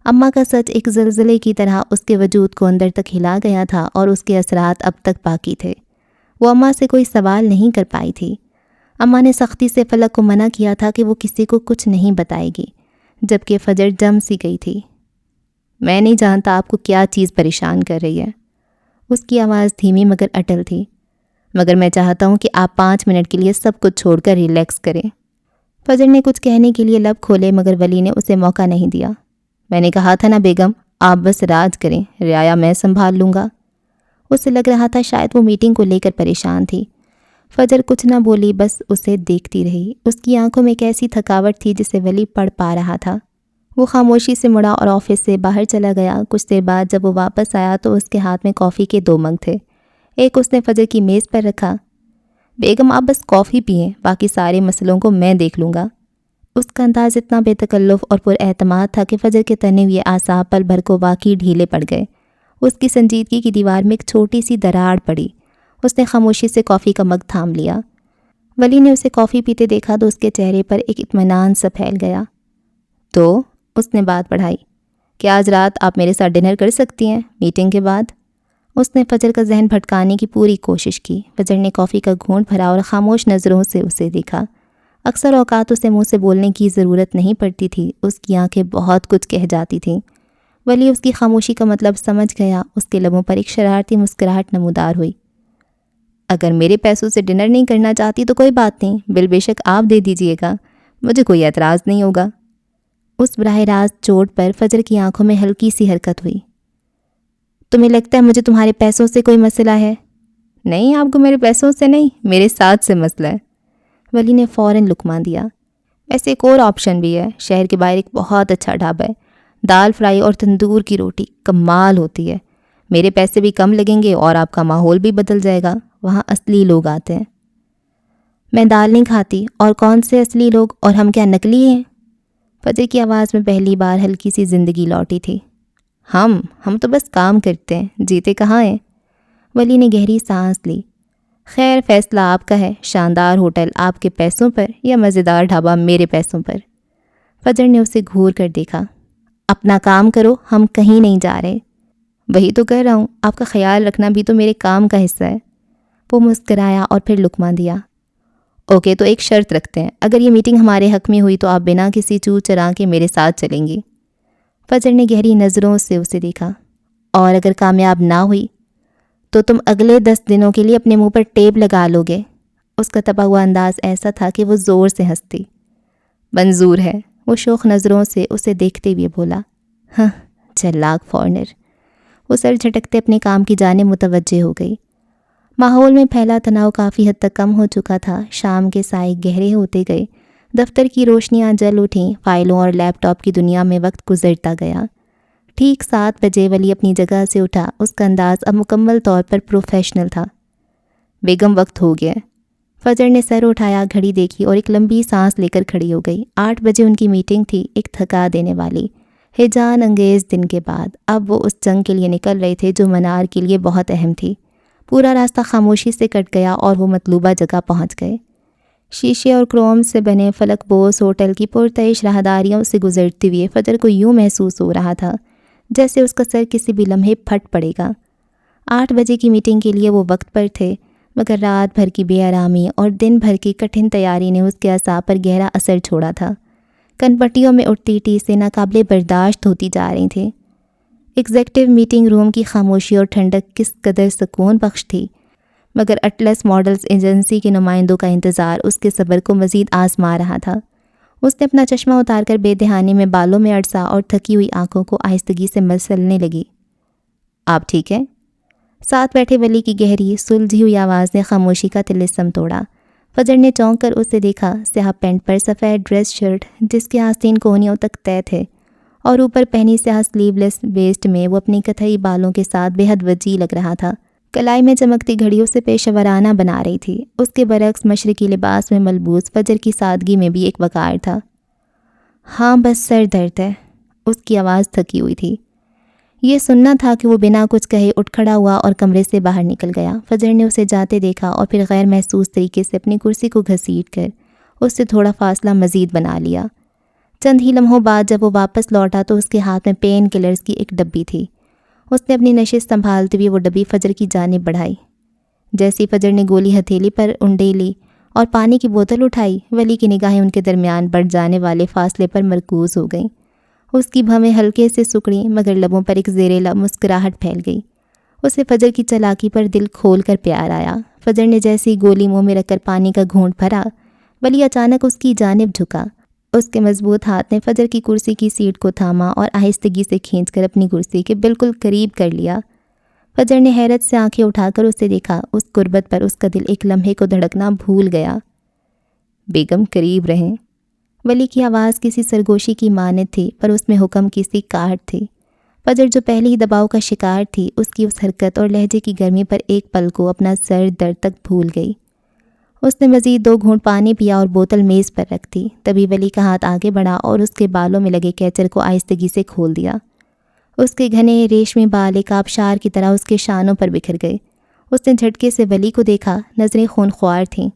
اماں کا سچ ایک زلزلے کی طرح اس کے وجود کو اندر تک ہلا گیا تھا اور اس کے اثرات اب تک باقی تھے۔ وہ اماں سے کوئی سوال نہیں کر پائی تھی۔ اماں نے سختی سے فلک کو منع کیا تھا کہ وہ کسی کو کچھ نہیں بتائے گی، جبکہ فجر جم سی گئی تھی۔ میں نہیں جانتا آپ کو کیا چیز پریشان کر رہی ہے۔ اس کی آواز دھیمی مگر اٹل تھی۔ مگر میں چاہتا ہوں کہ آپ 5 منٹ کے لیے سب کچھ چھوڑ کر ریلیکس کریں۔ فجر نے کچھ کہنے کے لیے لب کھولے مگر ولی نے اسے موقع نہیں دیا۔ میں نے کہا تھا نا بیگم، آپ بس راج کریں، رعایا میں سنبھال لوں گا۔ اسے لگ رہا تھا شاید وہ میٹنگ کو لے کر پریشان تھی۔ فجر کچھ نہ بولی، بس اسے دیکھتی رہی۔ اس کی آنکھوں میں ایک ایسی تھکاوٹ تھی جسے ولی پڑھ پا رہا تھا۔ وہ خاموشی سے مڑا اور آفس سے باہر چلا گیا۔ کچھ دیر بعد جب وہ واپس آیا تو اس کے ہاتھ میں کافی کے 2 مگ تھے۔ ایک اس نے فجر کی میز پر رکھا۔ بیگم آپ بس کافی پئیں، باقی سارے مسئلوں کو میں دیکھ لوں گا۔ اس کا انداز اتنا بے تکلف اور پر اعتماد تھا کہ فجر کے تنے ہوئے اعصاب پل بھر کو واقعی ڈھیلے پڑ گئے۔ اس کی سنجیدگی کی دیوار میں ایک چھوٹی سی دراڑ پڑی۔ اس نے خاموشی سے کافی کا مگ تھام لیا۔ ولی نے اسے کافی پیتے دیکھا تو اس کے چہرے پر ایک اطمینان سا پھیل گیا۔ تو اس نے بات بڑھائی، کیا آج رات آپ میرے ساتھ ڈنر کر سکتی ہیں میٹنگ کے بعد؟ اس نے فجر کا ذہن بھٹکانے کی پوری کوشش کی۔ فجر نے کافی کا گھونٹ بھرا اور خاموش نظروں سے اسے دیکھا۔ اکثر اوقات اسے منہ سے بولنے کی ضرورت نہیں پڑتی تھی، اس کی آنکھیں بہت کچھ کہہ جاتی تھیں۔ ولی اس کی خاموشی کا مطلب سمجھ گیا۔ اس کے لبوں پر ایک شرارتی مسکراہٹ نمودار ہوئی۔ اگر میرے پیسوں سے ڈنر نہیں کرنا چاہتی تو کوئی بات نہیں، بل بے شک آپ دے دیجئے گا، مجھے کوئی اعتراض نہیں ہوگا۔ اس براہ راست چوٹ پر فجر کی آنکھوں میں ہلکی سی حرکت ہوئی۔ تمہیں لگتا ہے مجھے تمہارے پیسوں سے کوئی مسئلہ ہے؟ نہیں، آپ کو میرے پیسوں سے نہیں، میرے ساتھ سے مسئلہ ہے۔ ولی نے فوراً لقمہ دیا۔ ویسے ایک اور آپشن بھی ہے، شہر کے باہر ایک بہت اچھا ڈھابا ہے، دال فرائی اور تندور کی روٹی کمال ہوتی ہے۔ میرے پیسے بھی کم لگیں گے اور آپ کا ماحول بھی بدل جائے گا، وہاں اصلی لوگ آتے ہیں۔ میں دال نہیں کھاتی، اور کون سے اصلی لوگ، اور ہم کیا نکلی ہیں؟ فجر کی آواز میں پہلی بار ہلکی سی زندگی لوٹی تھی۔ ہم تو بس کام کرتے ہیں، جیتے کہاں ہیں؟ ولی نے گہری سانس لی۔ خیر، فیصلہ آپ کا ہے، شاندار ہوٹل آپ کے پیسوں پر یا مزیدار ڈھابا میرے پیسوں پر؟ فجر نے اسے گھور کر دیکھا۔ اپنا کام کرو، ہم کہیں نہیں جا رہے۔ وہی تو کہہ رہا ہوں، آپ کا خیال رکھنا بھی تو میرے کام کا حصہ ہے۔ وہ مسکرایا اور پھر لقمہ دیا۔ اوکے، تو ایک شرط رکھتے ہیں، اگر یہ میٹنگ ہمارے حق میں ہوئی تو آپ بنا کسی چو چرا کے میرے ساتھ چلیں گی۔ فجر نے گہری نظروں سے اسے دیکھا۔ اور اگر کامیاب نہ ہوئی تو تم اگلے 10 دنوں کے لیے اپنے منہ پر ٹیپ لگا لو گے۔ اس کا تباہ ہوا انداز ایسا تھا کہ وہ زور سے ہنستی۔ منظور ہے، وہ شوخ نظروں سے اسے دیکھتے ہوئے بولا۔ ہاں، چلاک فورنر۔ وہ سر جھٹکتے اپنے کام کی جانب متوجہ ہو گئی۔ ماحول میں پھیلا تناؤ کافی حد تک کم ہو چکا تھا۔ شام کے سائے گہرے ہوتے گئے، دفتر کی روشنیاں جل اٹھیں، فائلوں اور لیپ ٹاپ کی دنیا میں وقت گزرتا گیا۔ ٹھیک 7 بجے ولی اپنی جگہ سے اٹھا۔ اس کا انداز اب مکمل طور پر پروفیشنل تھا۔ بیگم، وقت ہو گیا۔ فجر نے سر اٹھایا، گھڑی دیکھی اور ایک لمبی سانس لے کر کھڑی ہو گئی۔ 8 بجے ان کی میٹنگ تھی، ایک تھکا دینے والی، ہیجان انگیز دن کے بعد۔ اب وہ اس جنگ کے لیے نکل رہے تھے جو منار کے لیے بہت اہم تھی۔ پورا راستہ خاموشی سے کٹ گیا اور وہ مطلوبہ جگہ پہنچ گئے۔ شیشے اور کروم سے بنے فلک بوس ہوٹل کی پرتعیش راہداریوں سے گزرتے ہوئے فجر کو یوں محسوس ہو رہا تھا جیسے اس کا سر کسی بھی لمحے پھٹ پڑے گا۔ 8 بجے کی میٹنگ کے لیے وہ وقت پر تھے، مگر رات بھر کی بے آرامی اور دن بھر کی کٹھن تیاری نے اس کے اعصاب پر گہرا اثر چھوڑا تھا۔ کن پٹیوں میں اٹھتی ٹیسیں ناقابل برداشت ہوتی جا رہی تھیں۔ ایگزیکٹو میٹنگ روم کی خاموشی اور ٹھنڈک کس قدر سکون بخش تھی، مگر اٹلس ماڈلز ایجنسی کے نمائندوں کا انتظار اس کے صبر کو مزید آزما رہا تھا۔ اس نے اپنا چشمہ اتار کر بے دہانی میں بالوں میں اڑسا اور تھکی ہوئی آنکھوں کو آہستگی سے مسلنے لگی۔ آپ ٹھیک ہیں؟ ساتھ بیٹھے ولی کی گہری سلجھی ہوئی آواز نے خاموشی کا طلسم توڑا۔ فجر نے چونک کر اسے دیکھا۔ سیاہ پینٹ پر سفید ڈریس شرٹ جس کے آستین کونیوں تک طے تھے اور اوپر پہنی سیاہ سلیو لیس ویسٹ میں وہ اپنی کتھئی بالوں کے ساتھ بے حد وجیح لگ رہا تھا۔ کلائی میں چمکتی گھڑی اسے پیشہ ورانہ بنا رہی تھی۔ اس کے برعکس مشرقی لباس میں ملبوس فجر کی سادگی میں بھی ایک وقار تھا۔ ہاں، بس سر درد ہے۔ اس کی آواز تھکی ہوئی تھی۔ یہ سننا تھا کہ وہ بنا کچھ کہے اٹھ کھڑا ہوا اور کمرے سے باہر نکل گیا۔ فجر نے اسے جاتے دیکھا اور پھر غیر محسوس طریقے سے اپنی کرسی کو گھسیٹ کر اس سے تھوڑا فاصلہ مزید بنا لیا۔ چند ہی لمحوں بعد جب وہ واپس لوٹا تو اس کے ہاتھ میں پین کلرز کی ایک ڈبی تھی۔ اس نے اپنی نشست سنبھالتے ہوئے وہ ڈبی فجر کی جانب بڑھائی۔ جیسی فجر نے گولی ہتھیلی پر انڈیلی اور پانی کی بوتل اٹھائی، ولی کی نگاہیں ان کے درمیان بڑھ جانے والے فاصلے پر مرکوز ہو گئیں۔ اس کی بھویں ہلکے سے سکڑیں، مگر لبوں پر ایک زیر لب مسکراہٹ پھیل گئی۔ اسے فجر کی چالاکی پر دل کھول کر پیار آیا۔ فجر نے جیسی گولی منہ میں رکھ کر پانی کا گھونٹ بھرا، ولی اچانک اس کی جانب جھکا۔ اس کے مضبوط ہاتھ نے فجر کی کرسی کی سیٹ کو تھاما اور آہستگی سے کھینچ کر اپنی کرسی کے بالکل قریب کر لیا۔ فجر نے حیرت سے آنکھیں اٹھا کر اسے دیکھا۔ اس قربت پر اس کا دل ایک لمحے کو دھڑکنا بھول گیا۔ بیگم، قریب رہیں۔ ولی کی آواز کسی سرگوشی کی مانند تھی، پر اس میں حکم کی سی کاہٹ تھی۔ فجر جو پہلے ہی دباؤ کا شکار تھی، اس کی اس حرکت اور لہجے کی گرمی پر ایک پل کو اپنا سر درد تک بھول گئی۔ اس نے مزید 2 گھونٹ پانی پیا اور بوتل میز پر رکھ دی۔ تبھی ولی کا ہاتھ آگے بڑھا اور اس کے بالوں میں لگے کیچر کو آہستگی سے کھول دیا۔ اس کے گھنے ریشمی بال ایک آبشار کی طرح اس کے شانوں پر بکھر گئے۔ اس نے جھٹکے سے ولی کو دیکھا، نظریں خونخوار تھیں۔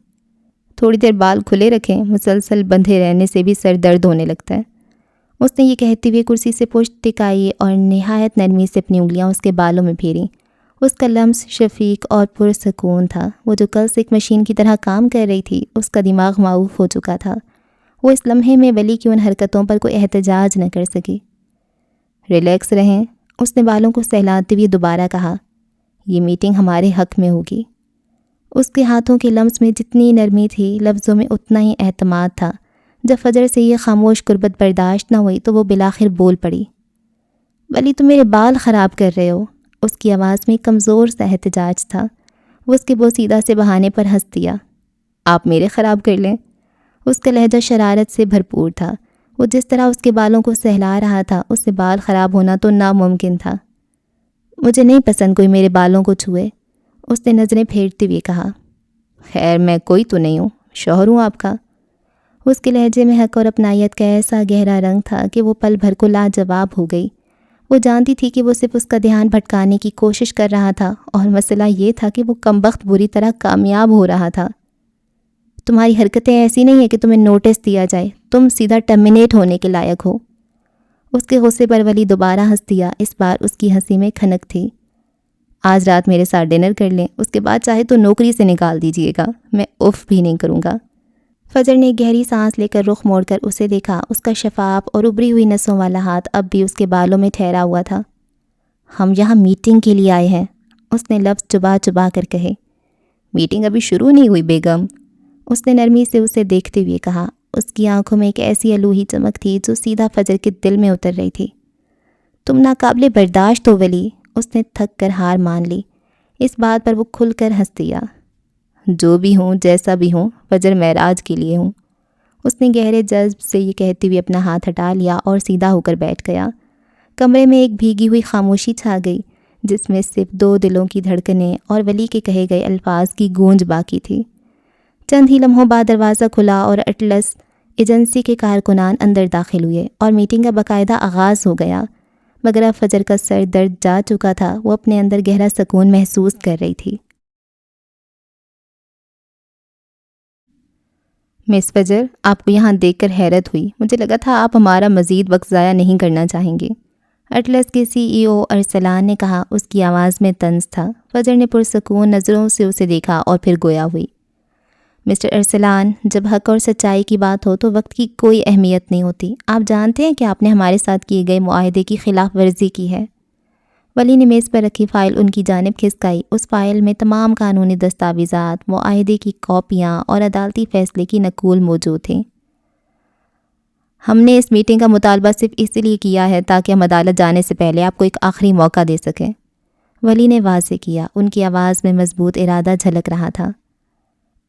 تھوڑی دیر بال کھلے رکھیں، مسلسل بندھے رہنے سے بھی سر درد ہونے لگتا ہے۔ اس نے یہ کہتے ہوئے کرسی سے پشت ٹکائی اور نہایت نرمی سے اپنی انگلیاں اس کے بالوں میں پھیریں۔ اس کا لمس شفیق اور پرسکون تھا۔ وہ جو کل سے ایک مشین کی طرح کام کر رہی تھی، اس کا دماغ معوف ہو چکا تھا۔ وہ اس لمحے میں ولی کی ان حرکتوں پر کوئی احتجاج نہ کر سکی۔ ریلیکس رہیں، اس نے بالوں کو سہلاتے ہوئے دوبارہ کہا۔ یہ میٹنگ ہمارے حق میں ہوگی۔ اس کے ہاتھوں کے لمس میں جتنی نرمی تھی، لفظوں میں اتنا ہی اعتماد تھا۔ جب فجر سے یہ خاموش قربت برداشت نہ ہوئی تو وہ بالآخر بول پڑی۔ ولی، تم میرے بال خراب کر رہے ہو۔ اس کی آواز میں کمزور سا احتجاج تھا۔ وہ اس کے بوسیدہ سے بہانے پر ہنس دیا۔ آپ میرے خراب کر لیں؟ اس کا لہجہ شرارت سے بھرپور تھا۔ وہ جس طرح اس کے بالوں کو سہلا رہا تھا، اس سے بال خراب ہونا تو ناممکن تھا۔ مجھے نہیں پسند کوئی میرے بالوں کو چھوئے، اس نے نظریں پھیرتے ہوئے کہا۔ خیر، میں کوئی تو نہیں ہوں، شوہر ہوں آپ کا۔ اس کے لہجے میں حق اور اپنائیت کا ایسا گہرا رنگ تھا کہ وہ پل بھر کو لاجواب ہو گئی۔ وہ جانتی تھی کہ وہ صرف اس کا دھیان بھٹکانے کی کوشش کر رہا تھا، اور مسئلہ یہ تھا کہ وہ کمبخت بری طرح کامیاب ہو رہا تھا۔ تمہاری حرکتیں ایسی نہیں ہیں کہ تمہیں نوٹس دیا جائے، تم سیدھا ٹرمینیٹ ہونے کے لائق ہو۔ اس کے غصے پر ولی دوبارہ ہنس دیا۔ اس بار اس کی ہنسی میں کھنک تھی۔ آج رات میرے ساتھ ڈنر کر لیں، اس کے بعد چاہے تو نوکری سے نکال دیجیے گا، میں اف بھی نہیں کروں گا۔ فجر نے گہری سانس لے کر رخ موڑ کر اسے دیکھا۔ اس کا شفاف اور ابری ہوئی نسوں والا ہاتھ اب بھی اس کے بالوں میں ٹھہرا ہوا تھا۔ ہم یہاں میٹنگ کے لیے آئے ہیں، اس نے لفظ چبا چبا کر کہے۔ میٹنگ ابھی شروع نہیں ہوئی بیگم، اس نے نرمی سے اسے دیکھتے ہوئے کہا۔ اس کی آنکھوں میں ایک ایسی الوہی چمک تھی جو سیدھا فجر کے دل میں اتر رہی تھی۔ تم ناقابل برداشت ہو ولی، اس نے تھک کر ہار مان لی۔ اس بات پر وہ کھل کر ہنس دیا۔ جو بھی ہوں، جیسا بھی ہوں، فجر معراج کے لیے ہوں۔ اس نے گہرے جذب سے یہ کہتے ہوئے اپنا ہاتھ ہٹا لیا اور سیدھا ہو کر بیٹھ گیا۔ کمرے میں ایک بھیگی ہوئی خاموشی چھا گئی، جس میں صرف دو دلوں کی دھڑکنیں اور ولی کے کہے گئے الفاظ کی گونج باقی تھی۔ چند ہی لمحوں بعد دروازہ کھلا اور اٹلس ایجنسی کے کارکنان اندر داخل ہوئے اور میٹنگ کا باقاعدہ آغاز ہو گیا۔ مگر اب فجر کا سر درد جا چکا تھا، وہ اپنے اندر گہرا سکون محسوس کر رہی تھی۔ مس فجر، آپ کو یہاں دیکھ کر حیرت ہوئی۔ مجھے لگا تھا آپ ہمارا مزید وقت ضائع نہیں کرنا چاہیں گے، اٹلس کے CEO ارسلان نے کہا۔ اس کی آواز میں طنز تھا۔ فجر نے پرسکون نظروں سے اسے دیکھا اور پھر گویا ہوئی۔ مسٹر ارسلان، جب حق اور سچائی کی بات ہو تو وقت کی کوئی اہمیت نہیں ہوتی۔ آپ جانتے ہیں کہ آپ نے ہمارے ساتھ کیے گئے معاہدے کی خلاف ورزی کی ہے۔ ولی نے میز پر رکھی فائل ان کی جانب کھسکائی۔ اس فائل میں تمام قانونی دستاویزات، معاہدے کی کاپیاں اور عدالتی فیصلے کی نقول موجود تھیں۔ ہم نے اس میٹنگ کا مطالبہ صرف اس لیے کیا ہے تاکہ ہم عدالت جانے سے پہلے آپ کو ایک آخری موقع دے سکیں، ولی نے واضح کیا۔ ان کی آواز میں مضبوط ارادہ جھلک رہا تھا۔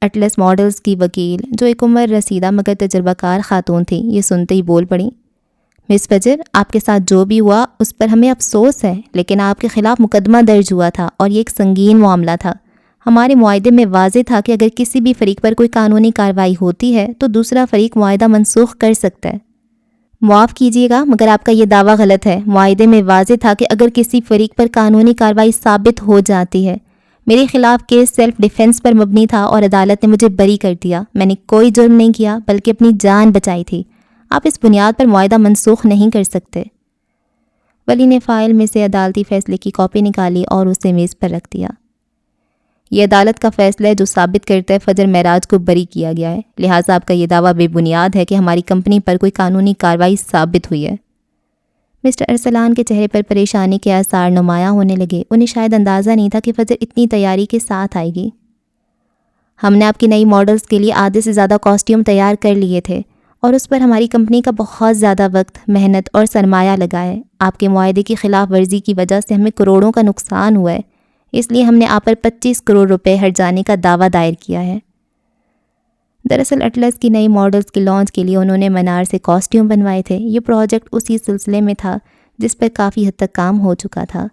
اٹلس ماڈلز کی وکیل، جو ایک عمر رسیدہ مگر تجربہ کار خاتون تھیں، یہ سنتے ہی بول پڑیں۔ مس فجر، آپ کے ساتھ جو بھی ہوا اس پر ہمیں افسوس ہے، لیکن آپ کے خلاف مقدمہ درج ہوا تھا اور یہ ایک سنگین معاملہ تھا۔ ہمارے معاہدے میں واضح تھا کہ اگر کسی بھی فریق پر کوئی قانونی کارروائی ہوتی ہے تو دوسرا فریق معاہدہ منسوخ کر سکتا ہے۔ معاف کیجیے گا مگر آپ کا یہ دعویٰ غلط ہے۔ معاہدے میں واضح تھا کہ اگر کسی فریق پر قانونی کارروائی ثابت ہو جاتی ہے۔ میرے خلاف کیس سیلف ڈیفنس پر مبنی تھا اور عدالت نے مجھے بری کر دیا۔ میں نے کوئی جرم نہیں کیا بلکہ اپنی جان بچائی تھی۔ آپ اس بنیاد پر معاہدہ منسوخ نہیں کر سکتے۔ ولی نے فائل میں سے عدالتی فیصلے کی کاپی نکالی اور اسے میز پر رکھ دیا۔ یہ عدالت کا فیصلہ ہے جو ثابت کرتا ہے فجر معراج کو بری کیا گیا ہے، لہٰذا آپ کا یہ دعویٰ بے بنیاد ہے کہ ہماری کمپنی پر کوئی قانونی کارروائی ثابت ہوئی ہے۔ مسٹر ارسلان کے چہرے پر پریشانی کے آثار نمایاں ہونے لگے۔ انہیں شاید اندازہ نہیں تھا کہ فجر اتنی تیاری کے ساتھ آئے گی۔ ہم نے آپ کی نئی ماڈلز کے لیے آدھے سے زیادہ کاسٹیوم تیار کر لیے تھے اور اس پر ہماری کمپنی کا بہت زیادہ وقت، محنت اور سرمایہ لگا ہے۔ آپ کے معاہدے کی خلاف ورزی کی وجہ سے ہمیں کروڑوں کا نقصان ہوا ہے، اس لیے ہم نے آپ پر 25 کروڑ روپے ہرجانے کا دعویٰ دائر کیا ہے۔ دراصل اٹلس کی نئی ماڈلز کی لانچ کے لیے انہوں نے منار سے کاسٹیوم بنوائے تھے۔ یہ پروجیکٹ اسی سلسلے میں تھا جس پر کافی حد تک کام ہو چکا تھا۔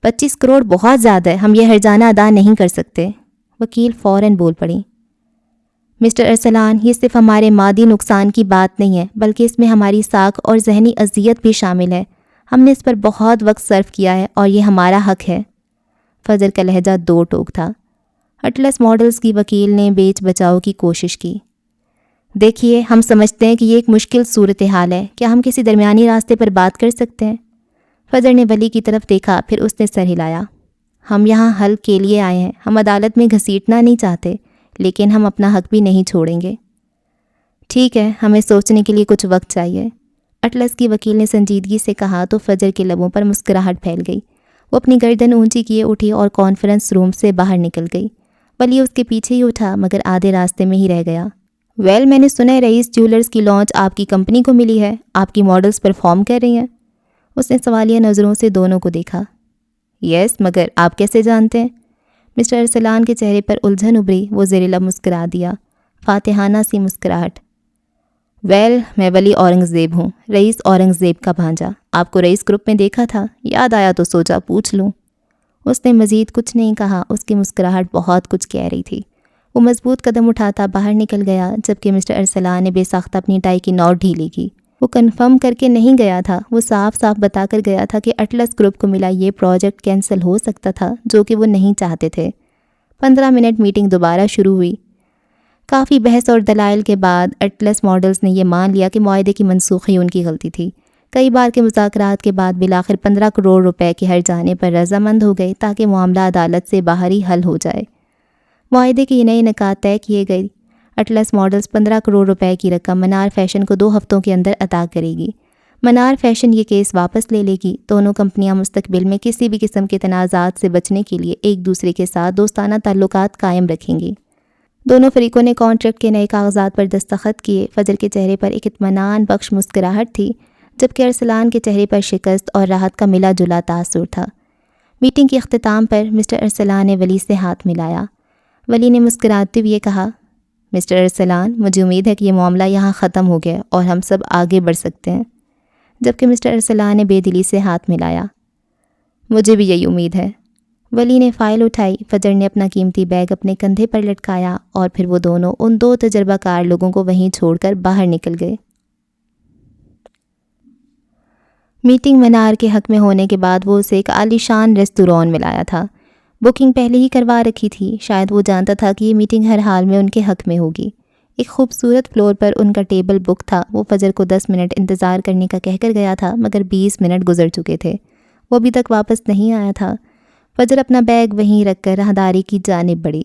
25 کروڑ بہت زیادہ ہے، ہم یہ ہرجانہ ادا نہیں کر سکتے، وکیل فوراً بول پڑی۔ مسٹر ارسلان، یہ صرف ہمارے مادی نقصان کی بات نہیں ہے بلکہ اس میں ہماری ساکھ اور ذہنی اذیت بھی شامل ہے۔ ہم نے اس پر بہت وقت صرف کیا ہے اور یہ ہمارا حق ہے۔ فجر کا لہجہ دو ٹوک تھا۔ اٹلس ماڈلز کی وکیل نے بیچ بچاؤ کی کوشش کی۔ دیکھیے، ہم سمجھتے ہیں کہ یہ ایک مشکل صورتحال ہے، کیا ہم کسی درمیانی راستے پر بات کر سکتے ہیں؟ فجر نے ولی کی طرف دیکھا، پھر اس نے سر ہلایا۔ ہم یہاں حل کے لیے آئے ہیں، ہم عدالت میں گھسیٹنا نہیں چاہتے، لیکن ہم اپنا حق بھی نہیں چھوڑیں گے۔ ٹھیک ہے، ہمیں سوچنے کے لیے کچھ وقت چاہیے، اٹلس کی وکیل نے سنجیدگی سے کہا تو فجر کے لبوں پر مسکراہٹ پھیل گئی۔ وہ اپنی گردن اونچی کیے اٹھی اور کانفرنس روم سے باہر نکل گئی۔ ولی اس کے پیچھے ہی اٹھا مگر آدھے راستے میں ہی رہ گیا۔ میں نے سنا ہے رئیس جیولرز کی لانچ آپ کی کمپنی کو ملی ہے، آپ کی ماڈلز پرفارم کر رہی ہیں؟ اس نے سوالیہ نظروں سے دونوں کو دیکھا۔ یس، مگر آپ کیسے جانتے ہیں؟ مسٹر ارسلان کے چہرے پر الجھن ابھری۔ وہ زیر لب مسکرا دیا، فاتحانہ سی مسکراہٹ۔ میں ولی اورنگزیب ہوں، رئیس اورنگزیب کا بھانجا۔ آپ کو رئیس گروپ میں دیکھا تھا، یاد آیا تو سوچا پوچھ لوں۔ اس نے مزید کچھ نہیں کہا، اس کی مسکراہٹ بہت کچھ کہہ رہی تھی۔ وہ مضبوط قدم اٹھاتا باہر نکل گیا، جبکہ مسٹر ارسلان نے بے ساختہ اپنی ٹائی کی نوٹ ڈھیلی کی۔ وہ کنفرم کر کے نہیں گیا تھا، وہ صاف صاف بتا کر گیا تھا کہ اٹلس گروپ کو ملا یہ پروجیکٹ کینسل ہو سکتا تھا، جو کہ وہ نہیں چاہتے تھے۔ 15 منٹ میٹنگ دوبارہ شروع ہوئی۔ کافی بحث اور دلائل کے بعد اٹلس ماڈلز نے یہ مان لیا کہ معاہدے کی منسوخی ان کی غلطی تھی۔ کئی بار کے مذاکرات کے بعد بالآخر 15 کروڑ روپے کے ہرجانے پر رضامند ہو گئے تاکہ معاملہ عدالت سے باہر ہی حل ہو جائے۔ معاہدے کے یہ نئے نکات طے کیے گئے۔ اٹلس ماڈلز 15 کروڑ روپے کی رقم منار فیشن کو 2 ہفتوں کے اندر عطا کرے گی۔ منار فیشن یہ کیس واپس لے لے گی۔ دونوں کمپنیاں مستقبل میں کسی بھی قسم کے تنازعات سے بچنے کے لیے ایک دوسرے کے ساتھ دوستانہ تعلقات قائم رکھیں گی۔ دونوں فریقوں نے کانٹریکٹ کے نئے کاغذات پر دستخط کیے۔ فجر کے چہرے پر ایک اطمینان بخش مسکراہٹ تھی، جبکہ ارسلان کے چہرے پر شکست اور راحت کا ملا جلا تاثر تھا۔ میٹنگ کے اختتام پر مسٹر ارسلان نے ولی سے ہاتھ ملایا۔ ولی نے مسکراتے ہوئے کہا، مسٹر ارسلان، مجھے امید ہے کہ یہ معاملہ یہاں ختم ہو گیا اور ہم سب آگے بڑھ سکتے ہیں، جبکہ مسٹر ارسلان نے بے دلی سے ہاتھ ملایا۔ مجھے بھی یہی امید ہے۔ ولی نے فائل اٹھائی۔ فجر نے اپنا قیمتی بیگ اپنے کندھے پر لٹکایا اور پھر وہ دونوں ان دو تجربہ کار لوگوں کو وہیں چھوڑ کر باہر نکل گئے۔ میٹنگ منار کے حق میں ہونے کے بعد وہ اسے ایک عالی شان ریستوران میں لایا تھا۔ بکنگ پہلے ہی کروا رکھی تھی، شاید وہ جانتا تھا کہ یہ میٹنگ ہر حال میں ان کے حق میں ہوگی۔ ایک خوبصورت فلور پر ان کا ٹیبل بک تھا۔ وہ فجر کو 10 منٹ انتظار کرنے کا کہہ کر گیا تھا، مگر 20 منٹ گزر چکے تھے، وہ ابھی تک واپس نہیں آیا تھا۔ فجر اپنا بیگ وہیں رکھ کر راہداری کی جانب بڑھی۔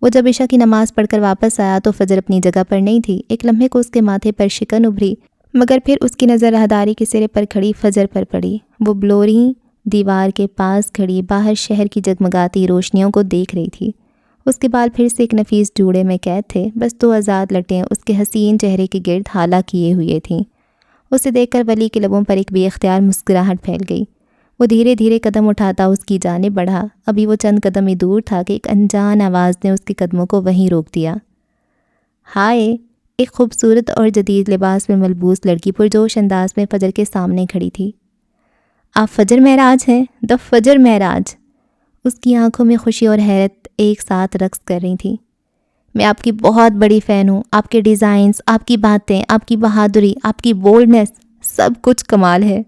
وہ جب عشاء کی نماز پڑھ کر واپس آیا تو فجر اپنی جگہ پر نہیں تھی۔ ایک لمحے کو اس کے ماتھے پر شکن ابھری، مگر پھر اس کی نظر راہداری کے سرے پر کھڑی فجر پر پڑی۔ وہ بلوریں دیوار کے پاس کھڑی باہر شہر کی جگمگاتی روشنیوں کو دیکھ رہی تھی۔ اس کے بال پھر سے ایک نفیس جوڑے میں قید تھے، بس 2 آزاد لٹیں اس کے حسین چہرے کے گرد حالا کیے ہوئے تھیں۔ اسے دیکھ کر ولی کے لبوں پر ایک بے اختیار مسکراہٹ پھیل گئی۔ وہ دھیرے دھیرے قدم اٹھاتا اس کی جانب بڑھا۔ ابھی وہ چند قدم ہی دور تھا کہ ایک انجان آواز نے اس کے قدموں کو وہیں روک دیا۔ ہائے! ایک خوبصورت اور جدید لباس میں ملبوس لڑکی پرجوش انداز میں فجر کے سامنے کھڑی تھی۔ آپ فجر معراج ہیں؟ دا فجر معراج! اس کی آنکھوں میں خوشی اور حیرت ایک ساتھ رقص کر رہی تھی۔ میں آپ کی بہت بڑی فین ہوں۔ آپ کے ڈیزائنز، آپ کی باتیں، آپ کی بہادری، آپ کی بولڈنس، سب کچھ کمال ہے۔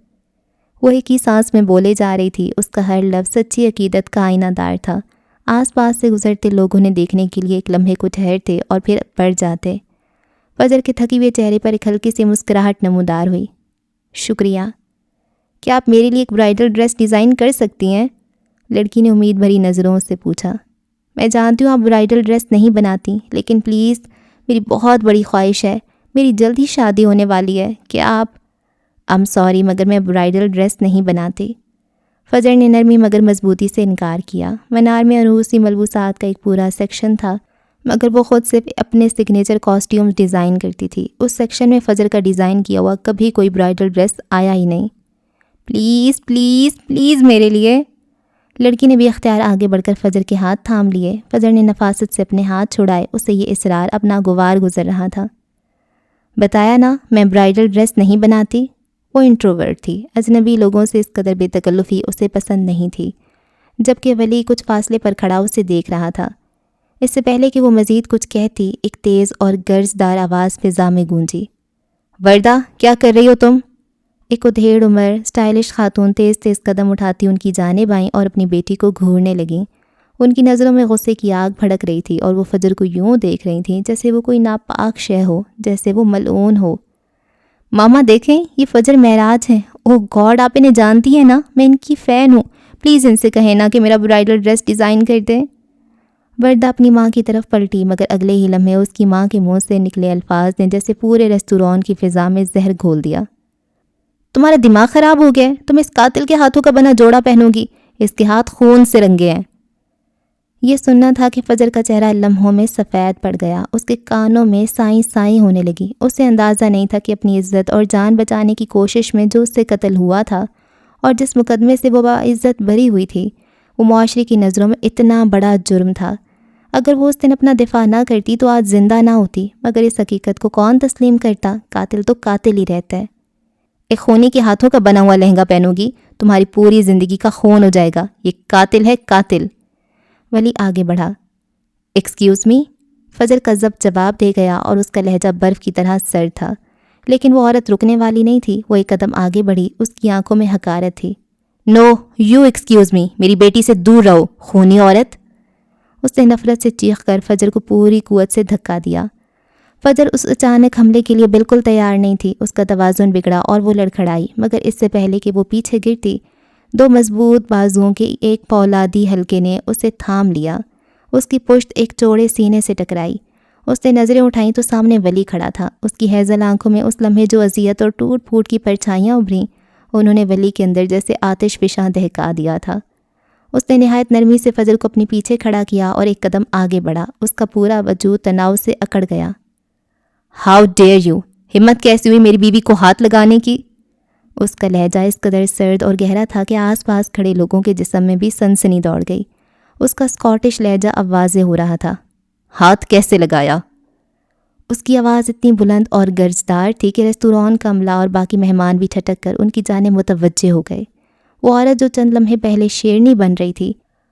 وہ ایک ہی سانس میں بولے جا رہی تھی۔ اس کا ہر لفظ سچی عقیدت کا آئینہ دار تھا۔ آس پاس سے گزرتے لوگ انہیں دیکھنے کے لیے ایک لمحے کو ٹھہرتے اور پھر بڑھ جاتے۔ فجر کے تھکی ہوئے چہرے پر ایک ہلکی سی مسکراہٹ نمودار ہوئی۔ شکریہ۔ کیا آپ میرے لیے ایک برائڈل ڈریس ڈیزائن کر سکتی ہیں؟ لڑکی نے امید بھری نظروں سے پوچھا۔ میں جانتی ہوں آپ برائڈل ڈریس نہیں بناتی، لیکن پلیز میری بہت بڑی خواہش ہے، میری جلد ہی شادی ہونے والی ہے، کہ آپ سوری مگر میں برائڈل ڈریس نہیں بناتی۔ فجر نے نرمی مگر مضبوطی سے انکار کیا۔ منار میں عروسی ملبوسات کا ایک پورا سیکشن تھا، مگر وہ خود صرف اپنے سگنیچر کاسٹیومز ڈیزائن کرتی تھی۔ اس سیکشن میں فجر کا ڈیزائن کیا ہوا کبھی کوئی برائڈل ڈریس آیا ہی نہیں۔ پلیز پلیز پلیز میرے لیے۔ لڑکی نے بھی اختیار آگے بڑھ کر فجر کے ہاتھ تھام لیے۔ فجر نے نفاست سے اپنے ہاتھ چھڑائے۔ اسے یہ اصرار اب ناگوار گزر رہا تھا۔ بتایا نا میں برائڈل ڈریس نہیں بناتی۔ وہ انٹروورٹ تھی۔ اجنبی لوگوں سے اس قدر بے تکلفی اسے پسند نہیں تھی، جبکہ ولی کچھ فاصلے پر کھڑا اسے دیکھ رہا تھا۔ اس سے پہلے کہ وہ مزید کچھ کہتی، ایک تیز اور گرجدار آواز فضا میں گونجی۔ وردہ، کیا کر رہی ہو تم؟ ایک ادھیڑ عمر اسٹائلش خاتون تیز تیز قدم اٹھاتی ان کی جانب آئیں اور اپنی بیٹی کو گھورنے لگیں۔ ان کی نظروں میں غصے کی آگ بھڑک رہی تھی اور وہ فجر کو یوں دیکھ رہی تھیں جیسے وہ کوئی ناپاک شے ہو، جیسے وہ ملعون ہو۔ ماما دیکھیں، یہ فجر معراج ہیں۔ اوہ گاڈ، آپ انہیں جانتی ہیں نا؟ میں ان کی فین ہوں۔ پلیز ان سے کہیں نا کہ میرا برائڈل ڈریس ڈیزائن کر دیں۔ وردہ اپنی ماں کی طرف پلٹی، مگر اگلے ہی لمحے اس کی ماں کے منہ سے نکلے الفاظ نے جیسے پورے ریستوران کی فضا میں زہر گھول دیا۔ تمہارا دماغ خراب ہو گیا ہے؟ تم اس قاتل کے ہاتھوں کا بنا جوڑا پہنو گی؟ اس کے ہاتھ خون سے رنگے ہیں۔ یہ سننا تھا کہ فجر کا چہرہ لمحوں میں سفید پڑ گیا۔ اس کے کانوں میں سائیں سائیں ہونے لگی۔ اسے اندازہ نہیں تھا کہ اپنی عزت اور جان بچانے کی کوشش میں جو اس سے قتل ہوا تھا اور جس مقدمے سے وہ باعزت بری ہوئی تھی، وہ معاشرے کی نظروں میں اتنا بڑا جرم تھا۔ اگر وہ اس دن اپنا دفاع نہ کرتی تو آج زندہ نہ ہوتی، مگر اس حقیقت کو کون تسلیم کرتا؟ قاتل تو قاتل ہی رہتا ہے۔ ایک خونی کے ہاتھوں کا بنا ہوا لہنگا پہنو گی، تمہاری پوری زندگی کا خون ہو جائے گا۔ یہ قاتل ہے، قاتل۔ ولی آگے بڑھا۔ Excuse me? فجر کا ضبط جواب دے گیا اور اس کا لہجہ برف کی طرح سرد تھا، لیکن وہ عورت رکنے والی نہیں تھی۔ وہ ایک قدم آگے بڑھی۔ اس کی آنکھوں میں حقارت تھی۔ نو، یو ایکسکیوز می، میری بیٹی سے دور رہو، خونی عورت! اس نے نفرت سے چیخ کر فجر کو پوری قوت سے دھکا دیا۔ فجر اس اچانک حملے کے لیے بالکل تیار نہیں تھی۔ اس کا توازن بگڑا اور وہ لڑکھڑائی، مگر اس سے پہلے کہ وہ پیچھے گرتی، 2 مضبوط بازوؤں کے ایک پولادی حلقے نے اسے تھام لیا۔ اس کی پشت ایک چوڑے سینے سے ٹکرائی۔ اس نے نظریں اٹھائیں تو سامنے ولی کھڑا تھا۔ اس کی ہیزل آنکھوں میں اس لمحے جو اذیت اور ٹوٹ پھوٹ کی پرچھائیاں ابھریں، انہوں نے ولی کے اندر جیسے آتش فشاں دہکا دیا تھا۔ اس نے نہایت نرمی سے فجر کو اپنے پیچھے کھڑا کیا اور ایک قدم آگے بڑھا۔ اس کا پورا وجود تناؤ سے اکڑ گیا۔ ہاؤ ڈیئر یو، ہمت کیسی ہوئی میری بیوی کو ہاتھ لگانے کی؟ اس کا لہجہ اس قدر سرد اور گہرا تھا کہ آس پاس کھڑے لوگوں کے جسم میں بھی سنسنی دوڑ گئی۔ اس کا اسکاٹش لہجہ اب واضح ہو رہا تھا۔ ہاتھ کیسے لگایا؟ اس کی آواز اتنی بلند اور گرجدار تھی کہ ریستوران کا عملہ اور باقی مہمان بھی ٹھٹک کر ان کی جانب متوجہ ہو گئے۔ وہ عورت جو چند لمحے پہلے شیرنی بن رہی تھی،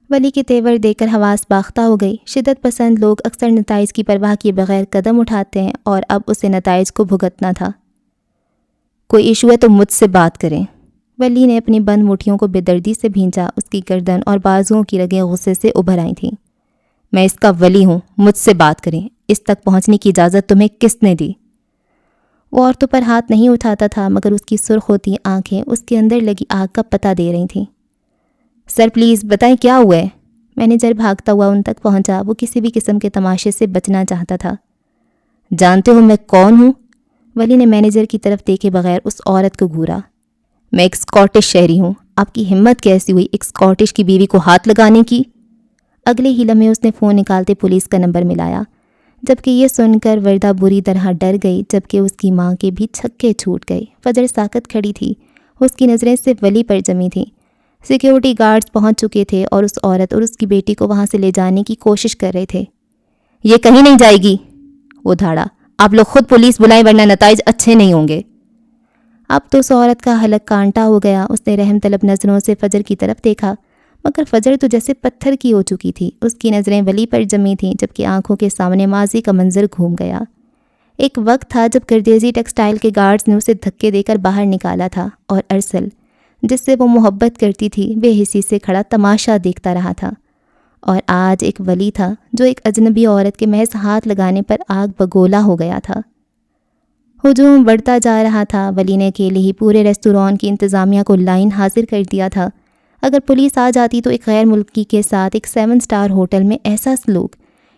ولی کے تیور دیکھ کر حواس باختہ ہو گئی۔ شدت پسند لوگ اکثر نتائج کی پرواہ کیے بغیر قدم اٹھاتے ہیں اور اب اسے نتائج کو بھگتنا تھا۔ کوئی ایشو ہے تو مجھ سے بات کریں۔ ولی نے اپنی بند مٹھیوں کو بے دردی سے بھینچا۔ اس کی گردن اور بازوؤں کی رگیں غصے سے ابھر آئی تھیں۔ میں اس کا ولی ہوں، مجھ سے بات کریں۔ اس تک پہنچنے کی اجازت تمہیں کس نے دی؟ وہ عورتوں پر ہاتھ نہیں اٹھاتا تھا، مگر اس کی سرخ ہوتی آنکھیں اس کے اندر لگی آگ کا پتہ دے رہی تھیں۔ سر پلیز بتائیں کیا ہوا ہے؟ مینیجر بھاگتا ہوا ان تک پہنچا۔ وہ کسی بھی قسم کے تماشے سے بچنا چاہتا تھا۔ جانتے ہو میں کون ہوں؟ ولی نے مینیجر کی طرف دیکھے بغیر اس عورت کو گھورا۔ میں ایک اسکاٹش شہری ہوں۔ آپ کی ہمت کیسی ہوئی ایک اسکاٹش کی بیوی کو ہاتھ لگانے کی؟ اگلے ہی لمحے اس نے فون نکالتے پولیس کا نمبر ملایا۔ جبکہ یہ سن کر وردہ بری طرح ڈر گئی، جبکہ اس کی ماں کے بھی چھکے چھوٹ گئے۔ فجر ساکت کھڑی تھی، اس کی نظریں صرف ولی پر جمی تھیں۔ سیکیورٹی گارڈز پہنچ چکے تھے اور اس عورت اور اس کی بیٹی کو وہاں سے لے جانے کی کوشش کر رہے تھے۔ یہ کہیں نہیں جائے گی، وہ دھاڑا۔ آپ لوگ خود پولیس بلائیں ورنہ نتائج اچھے نہیں ہوں گے۔ اب تو اس عورت کا حلق کانٹا ہو گیا۔ اس نے رحم طلب نظروں سے فجر کی طرف دیکھا، مگر فجر تو جیسے پتھر کی ہو چکی تھی۔ اس کی نظریں ولی پر جمی تھیں، جبکہ آنکھوں کے سامنے ماضی کا منظر گھوم گیا۔ ایک وقت تھا جب گردیزی ٹیکسٹائل کے گارڈز نے اسے دھکے دے کر باہر نکالا تھا، اور ارسل جس سے وہ محبت کرتی تھی بے حسی سے کھڑا تماشا دیکھتا رہا تھا۔ اور آج ایک ولی تھا جو ایک اجنبی عورت کے محض ہاتھ لگانے پر آگ بگولا ہو گیا تھا۔ ہجوم بڑھتا جا رہا تھا۔ ولی نے اکیلے ہی پورے ریستوران کی انتظامیہ کو لائن حاضر کر دیا تھا۔ اگر پولیس آ جاتی تو ایک غیر ملکی کے ساتھ ایک 7 اسٹار ہوٹل میں ایسا سلوک،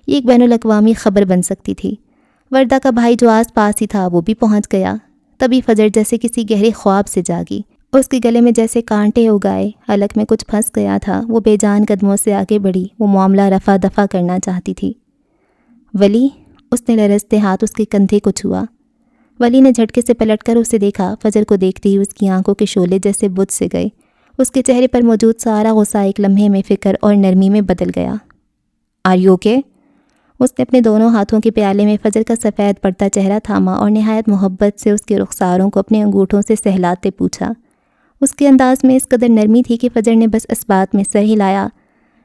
یہ ایک بین الاقوامی خبر بن سکتی تھی۔ وردہ کا بھائی جو آس پاس ہی تھا وہ بھی پہنچ گیا۔ تبھی فجر جیسے کسی گہرے خواب سے جاگی۔ اس کے گلے میں جیسے کانٹے اگائے، حلق میں کچھ پھنس گیا تھا۔ وہ بے جان قدموں سے آگے بڑھی۔ وہ معاملہ رفع دفع کرنا چاہتی تھی۔ ولی، اس نے لرزتے ہاتھ اس کے کندھے کو چھوا۔ ولی نے جھٹکے سے پلٹ کر اسے دیکھا۔ فجر کو دیکھتے ہی اس کی آنکھوں کے شعلے جیسے بجھ سے گئے۔ اس کے چہرے پر موجود سارا غصہ ایک لمحے میں فکر اور نرمی میں بدل گیا۔ Are you okay? اس نے اپنے دونوں ہاتھوں کے پیالے میں فجر کا سفید پڑتا چہرہ تھاما اور نہایت محبت سے اس کے رخساروں کو اپنے انگوٹھوں سے سہلاتے پوچھا۔ اس کے انداز میں اس قدر نرمی تھی کہ فجر نے بس اس بات میں سر ہلایا۔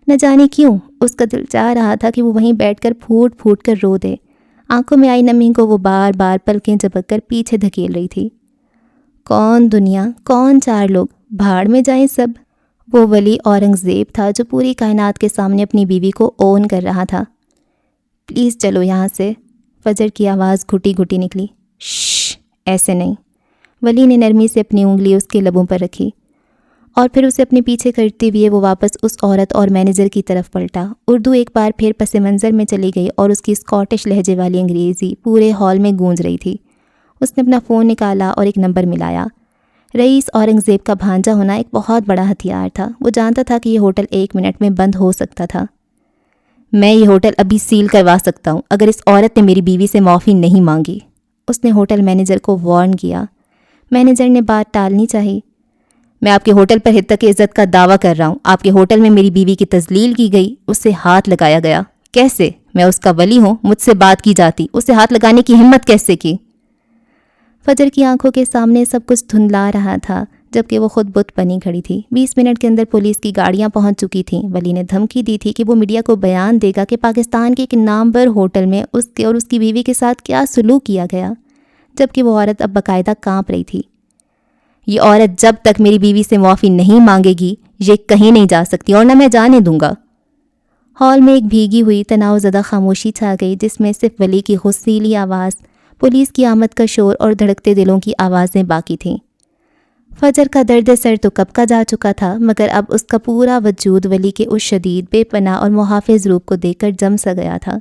نہ جانے کیوں اس کا دل چاہ رہا تھا کہ وہ وہیں بیٹھ کر پھوٹ پھوٹ کر رو دے۔ آنکھوں میں آئی نمی کو وہ بار بار پلکیں جھپک کر پیچھے دھکیل رہی تھی۔ کون دنیا، کون چار لوگ، بھاڑ میں جائیں سب۔ وہ ولی اورنگزیب تھا جو پوری کائنات کے سامنے اپنی بیوی کو اون کر رہا تھا۔ پلیز چلو یہاں سے، فجر کی آواز گھٹی گھٹی نکلی۔ شش، ایسے نہیں۔ ولی نے نرمی سے اپنی انگلی اس کے لبوں پر رکھی، اور پھر اسے اپنے پیچھے کرتے ہوئے وہ واپس اس عورت اور مینیجر کی طرف پلٹا۔ اردو ایک بار پھر پس منظر میں چلی گئی اور اس کی اسکاٹش لہجے والی انگریزی پورے ہال میں گونج رہی تھی۔ اس نے اپنا فون نکالا اور ایک نمبر ملایا۔ رئیس اورنگزیب کا بھانجا ہونا ایک بہت بڑا ہتھیار تھا۔ وہ جانتا تھا کہ یہ ہوٹل 1 منٹ میں بند ہو سکتا تھا۔ میں یہ ہوٹل ابھی سیل کروا سکتا ہوں اگر اس عورت نے میری بیوی سے معافی نہیں مانگی، اس نے ہوٹل مینیجر کو وارن کیا۔ مینیجر نے بات ٹالنی چاہی۔ میں آپ کے ہوٹل پر حتّق عزت کا دعویٰ کر رہا ہوں۔ آپ کے ہوٹل میں میری بیوی کی تذلیل کی گئی، اس سے ہاتھ لگایا گیا۔ کیسے؟ میں اس کا ولی ہوں، مجھ سے بات کی جاتی، اسے ہاتھ لگانے کی ہمت کیسے کی؟ فجر کی آنکھوں کے سامنے سب کچھ دھندلا رہا تھا، جبکہ وہ خود بت بنی کھڑی تھی۔ 20 منٹ کے اندر پولیس کی گاڑیاں پہنچ چکی تھیں۔ ولی نے دھمکی دی تھی کہ وہ میڈیا کو بیان دے گا کہ پاکستان کے ایک نامور ہوٹل میں اس کے اور اس کی بیوی کے ساتھ کیا سلوک کیا گیا، جبکہ وہ عورت اب باقاعدہ کانپ رہی تھی۔ یہ عورت جب تک میری بیوی سے معافی نہیں مانگے گی یہ کہیں نہیں جا سکتی، اور نہ میں جانے دوں گا۔ ہال میں ایک بھیگی ہوئی تناؤ زدہ خاموشی چھا گئی، جس میں صرف ولی کی غصیلی آواز، پولیس کی آمد کا شور اور دھڑکتے دلوں کی آوازیں باقی تھیں۔ فجر کا درد سر تو کب کا جا چکا تھا، مگر اب اس کا پورا وجود ولی کے اس شدید، بے پناہ اور محافظ روپ کو دیکھ کر جم سا گیا تھا۔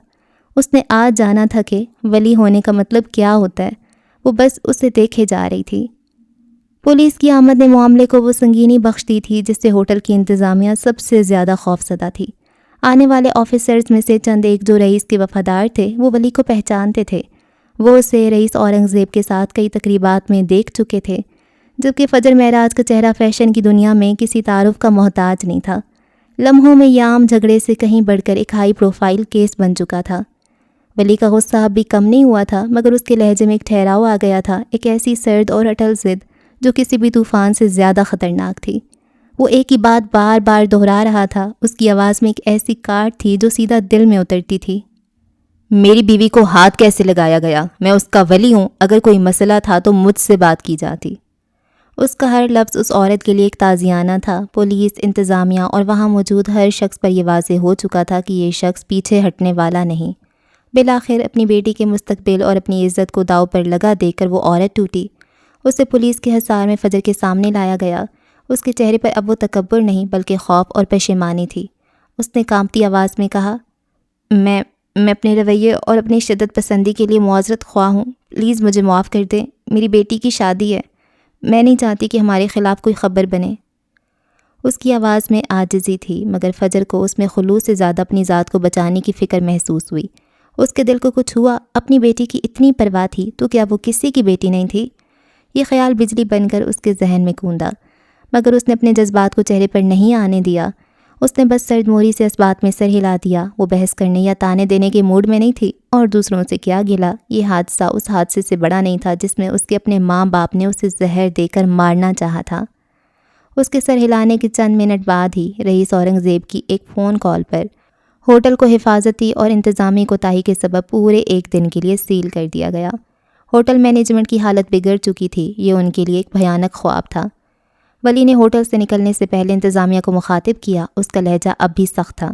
اس نے آج جانا تھا کہ ولی ہونے کا مطلب کیا ہوتا ہے۔ وہ بس اسے دیکھے جا رہی تھی۔ پولیس کی آمد نے معاملے کو وہ سنگینی بخش دی تھی جس سے ہوٹل کی انتظامیہ سب سے زیادہ خوفزدہ تھی۔ آنے والے آفیسرز میں سے چند ایک جو رئیس کے وفادار تھے وہ ولی کو پہچانتے تھے۔ وہ اسے رئیس اورنگزیب کے ساتھ کئی تقریبات میں دیکھ چکے تھے، جبکہ فجر معراج کا چہرہ فیشن کی دنیا میں کسی تعارف کا محتاج نہیں تھا۔ لمحوں میں یہ عام جھگڑے سے کہیں بڑھ کر ایک ہائی پروفائل کیس بن چکا تھا۔ ولی کا غصہ اب بھی کم نہیں ہوا تھا، مگر اس کے لہجے میں ایک ٹھہراؤ آ گیا تھا، ایک ایسی سرد اور اٹل ضد جو کسی بھی طوفان سے زیادہ خطرناک تھی۔ وہ ایک ہی بات بار بار دہرا رہا تھا، اس کی آواز میں ایک ایسی کاٹ تھی جو سیدھا دل میں اترتی تھی۔ میری بیوی کو ہاتھ کیسے لگایا گیا؟ میں اس کا ولی ہوں، اگر کوئی مسئلہ تھا تو مجھ سے بات کی جاتی۔ اس کا ہر لفظ اس عورت کے لیے ایک تعزیانہ تھا۔ پولیس، انتظامیہ اور وہاں موجود ہر شخص پر یہ واضح ہو چکا تھا کہ یہ شخص پیچھے ہٹنے والا نہیں۔ بالآخر اپنی بیٹی کے مستقبل اور اپنی عزت کو داؤ پر لگا دے کر وہ عورت ٹوٹی۔ اسے پولیس کے حصار میں فجر کے سامنے لایا گیا۔ اس کے چہرے پر اب وہ تکبر نہیں بلکہ خوف اور پشیمانی تھی۔ اس نے کانپتی آواز میں کہا، میں اپنے رویے اور اپنی شدت پسندی کے لیے معذرت خواہ ہوں۔ پلیز مجھے معاف کر دیں، میری بیٹی کی شادی ہے، میں نہیں چاہتی کہ ہمارے خلاف کوئی خبر بنے۔ اس کی آواز میں عاجزی تھی، مگر فجر کو اس میں خلوص سے زیادہ اپنی ذات کو بچانے کی فکر محسوس ہوئی۔ اس کے دل کو کچھ ہوا، اپنی بیٹی کی اتنی پرواہ تھی تو کیا وہ کسی کی بیٹی نہیں تھی؟ یہ خیال بجلی بن کر اس کے ذہن میں گوندا، مگر اس نے اپنے جذبات کو چہرے پر نہیں آنے دیا۔ اس نے بس سرد موری سے اس بات میں سر ہلا دیا۔ وہ بحث کرنے یا تانے دینے کے موڈ میں نہیں تھی، اور دوسروں سے کیا گلا، یہ حادثہ اس حادثے سے بڑا نہیں تھا جس میں اس کے اپنے ماں باپ نے اسے زہر دے کر مارنا چاہا تھا۔ اس کے سر ہلانے کے چند منٹ بعد ہی رئیس اورنگزیب کی ایک فون کال پر ہوٹل کو حفاظتی اور انتظامی کوتاہی کے سبب پورے ایک دن کے لیے سیل کر دیا گیا۔ ہوٹل مینجمنٹ کی حالت بگڑ چکی تھی، یہ ان کے لیے ایک بھیانک خواب تھا۔ ولی نے ہوٹل سے نکلنے سے پہلے انتظامیہ کو مخاطب کیا، اس کا لہجہ اب بھی سخت تھا۔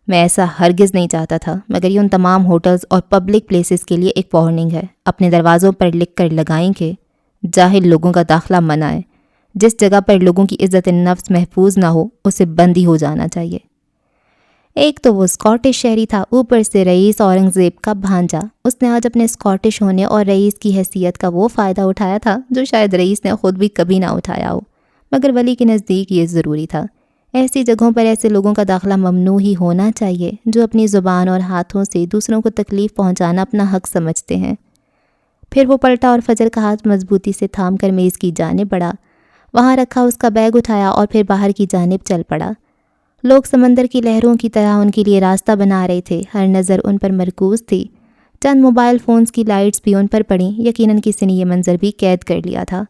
میں ایسا ہرگز نہیں چاہتا تھا، مگر یہ ان تمام ہوٹلز اور پبلک پلیسز کے لیے ایک وارننگ ہے۔ اپنے دروازوں پر لکھ کر لگائیں کہ جاہل لوگوں کا داخلہ منع ہے۔ جس جگہ پر لوگوں کی عزت نفس محفوظ نہ ہو اسے بند ہی ہو جانا چاہیے۔ ایک تو وہ اسکاٹش شہری تھا، اوپر سے رئیس اورنگزیب کا بھانجا۔ اس نے آج اپنے اسکاٹش ہونے اور رئیس کی حیثیت کا وہ فائدہ اٹھایا تھا جو شاید رئیس نے خود بھی کبھی نہ اٹھایا ہو، مگر ولی کے نزدیک یہ ضروری تھا۔ ایسی جگہوں پر ایسے لوگوں کا داخلہ ممنوع ہی ہونا چاہیے جو اپنی زبان اور ہاتھوں سے دوسروں کو تکلیف پہنچانا اپنا حق سمجھتے ہیں۔ پھر وہ پلٹا اور فجر کا ہاتھ مضبوطی سے تھام کر میز کی جانب بڑھا، وہاں رکھا اس کا بیگ اٹھایا اور پھر باہر کی جانب چل پڑا۔ لوگ سمندر کی لہروں کی طرح ان کے لیے راستہ بنا رہے تھے، ہر نظر ان پر مرکوز تھی۔ چند موبائل فونز کی لائٹس بھی ان پر پڑیں، یقیناً کسی نے یہ منظر بھی قید کر لیا تھا۔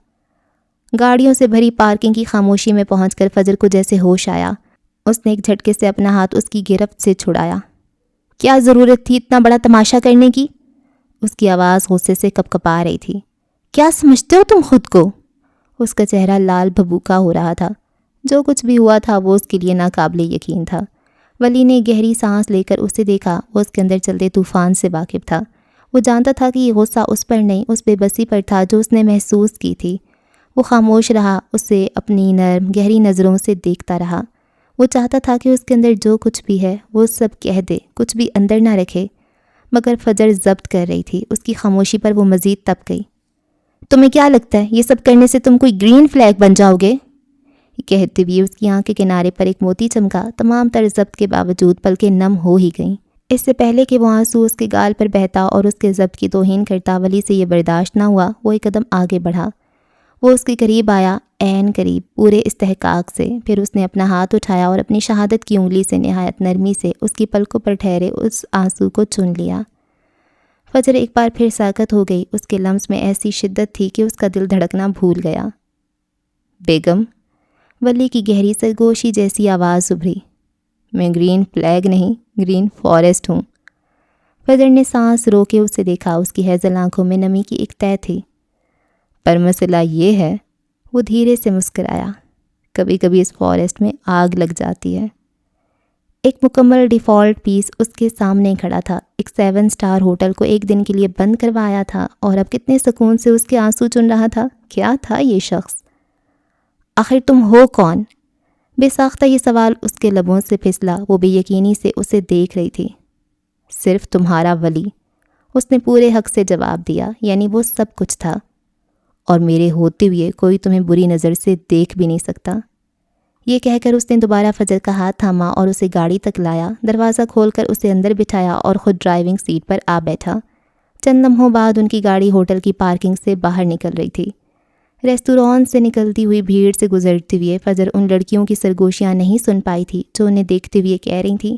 گاڑیوں سے بھری پارکنگ کی خاموشی میں پہنچ کر فجر کو جیسے ہوش آیا۔ اس نے ایک جھٹکے سے اپنا ہاتھ اس کی گرفت سے چھڑایا۔ کیا ضرورت تھی اتنا بڑا تماشا کرنے کی؟ اس کی آواز غصے سے کپکپا رہی تھی۔ کیا سمجھتے ہو تم خود کو؟ اس کا چہرہ لال بھبوکا ہو رہا تھا۔ جو کچھ بھی ہوا تھا وہ اس کے لیے ناقابل یقین تھا۔ ولی نے گہری سانس لے کر اسے دیکھا، وہ اس کے اندر چلتے طوفان سے واقف تھا۔ وہ جانتا تھا کہ یہ غصہ اس پر نہیں، اس بے بسی پر تھا جو اس نے محسوس کی تھی۔ وہ خاموش رہا، اسے اپنی نرم گہری نظروں سے دیکھتا رہا۔ وہ چاہتا تھا کہ اس کے اندر جو کچھ بھی ہے وہ سب کہہ دے، کچھ بھی اندر نہ رکھے، مگر فجر ضبط کر رہی تھی۔ اس کی خاموشی پر وہ مزید تپ گئی۔ تمہیں کیا لگتا ہے یہ سب کرنے سے تم کوئی گرین فلیگ بن جاؤ گے؟ کہتے ہوئے اس کی آنکھ کے کنارے پر ایک موتی چمکا۔ تمام تر ضبط کے باوجود پلکیں نم ہو ہی گئیں۔ اس سے پہلے کہ وہ آنسو اس کے گال پر بہتا اور اس کے ضبط کی توہین کرتا، ولی سے یہ برداشت نہ ہوا۔ وہ ایک قدم آگے بڑھا، وہ اس کے قریب آیا، عین قریب، پورے استحقاق سے۔ پھر اس نے اپنا ہاتھ اٹھایا اور اپنی شہادت کی انگلی سے نہایت نرمی سے اس کی پلکوں پر ٹھہرے اس آنسو کو چن لیا۔ فجر ایک بار پھر ساکت ہو گئی۔ اس کے لمس میں ایسی شدت تھی کہ اس کا دل دھڑکنا بھول گیا۔ بیگم، ولی کی گہری سرگوشی جیسی آواز ابھری۔ میں گرین فلیگ نہیں، گرین فارسٹ ہوں۔ فجر نے سانس رو کے اسے دیکھا، اس کی ہیزل آنکھوں میں نمی کی ایک تہ تھی۔ پر مسئلہ یہ ہے، وہ دھیرے سے مسکرایا، کبھی کبھی اس فارسٹ میں آگ لگ جاتی ہے۔ ایک مکمل ڈیفالٹ پیس اس کے سامنے کھڑا تھا، ایک 7 اسٹار ہوٹل کو ایک دن کے لیے بند کروایا تھا، اور اب کتنے سکون سے اس کے آنسو چن رہا تھا۔ کیا تھا یہ شخص؟ آخر تم ہو کون؟ بے ساختہ یہ سوال اس کے لبوں سے پھسلا۔ وہ بے یقینی سے اسے دیکھ رہی تھی۔ صرف تمہارا ولی، اس نے پورے حق سے جواب دیا، یعنی وہ سب کچھ تھا۔ اور میرے ہوتے ہوئے کوئی تمہیں بری نظر سے دیکھ بھی نہیں سکتا۔ یہ کہہ کر اس نے دوبارہ فجر کا ہاتھ تھاما اور اسے گاڑی تک لایا، دروازہ کھول کر اسے اندر بٹھایا اور خود ڈرائیونگ سیٹ پر آ بیٹھا۔ چند لمحوں بعد ان کی گاڑی ہوٹل کی پارکنگ سے باہر نکل رہی تھی۔ ریستوران سے نکلتی ہوئی بھیڑ سے گزرتے ہوئے فجر ان لڑکیوں کی سرگوشیاں نہیں سن پائی تھی جو انہیں دیکھتے ہوئے کہہ رہی تھیں،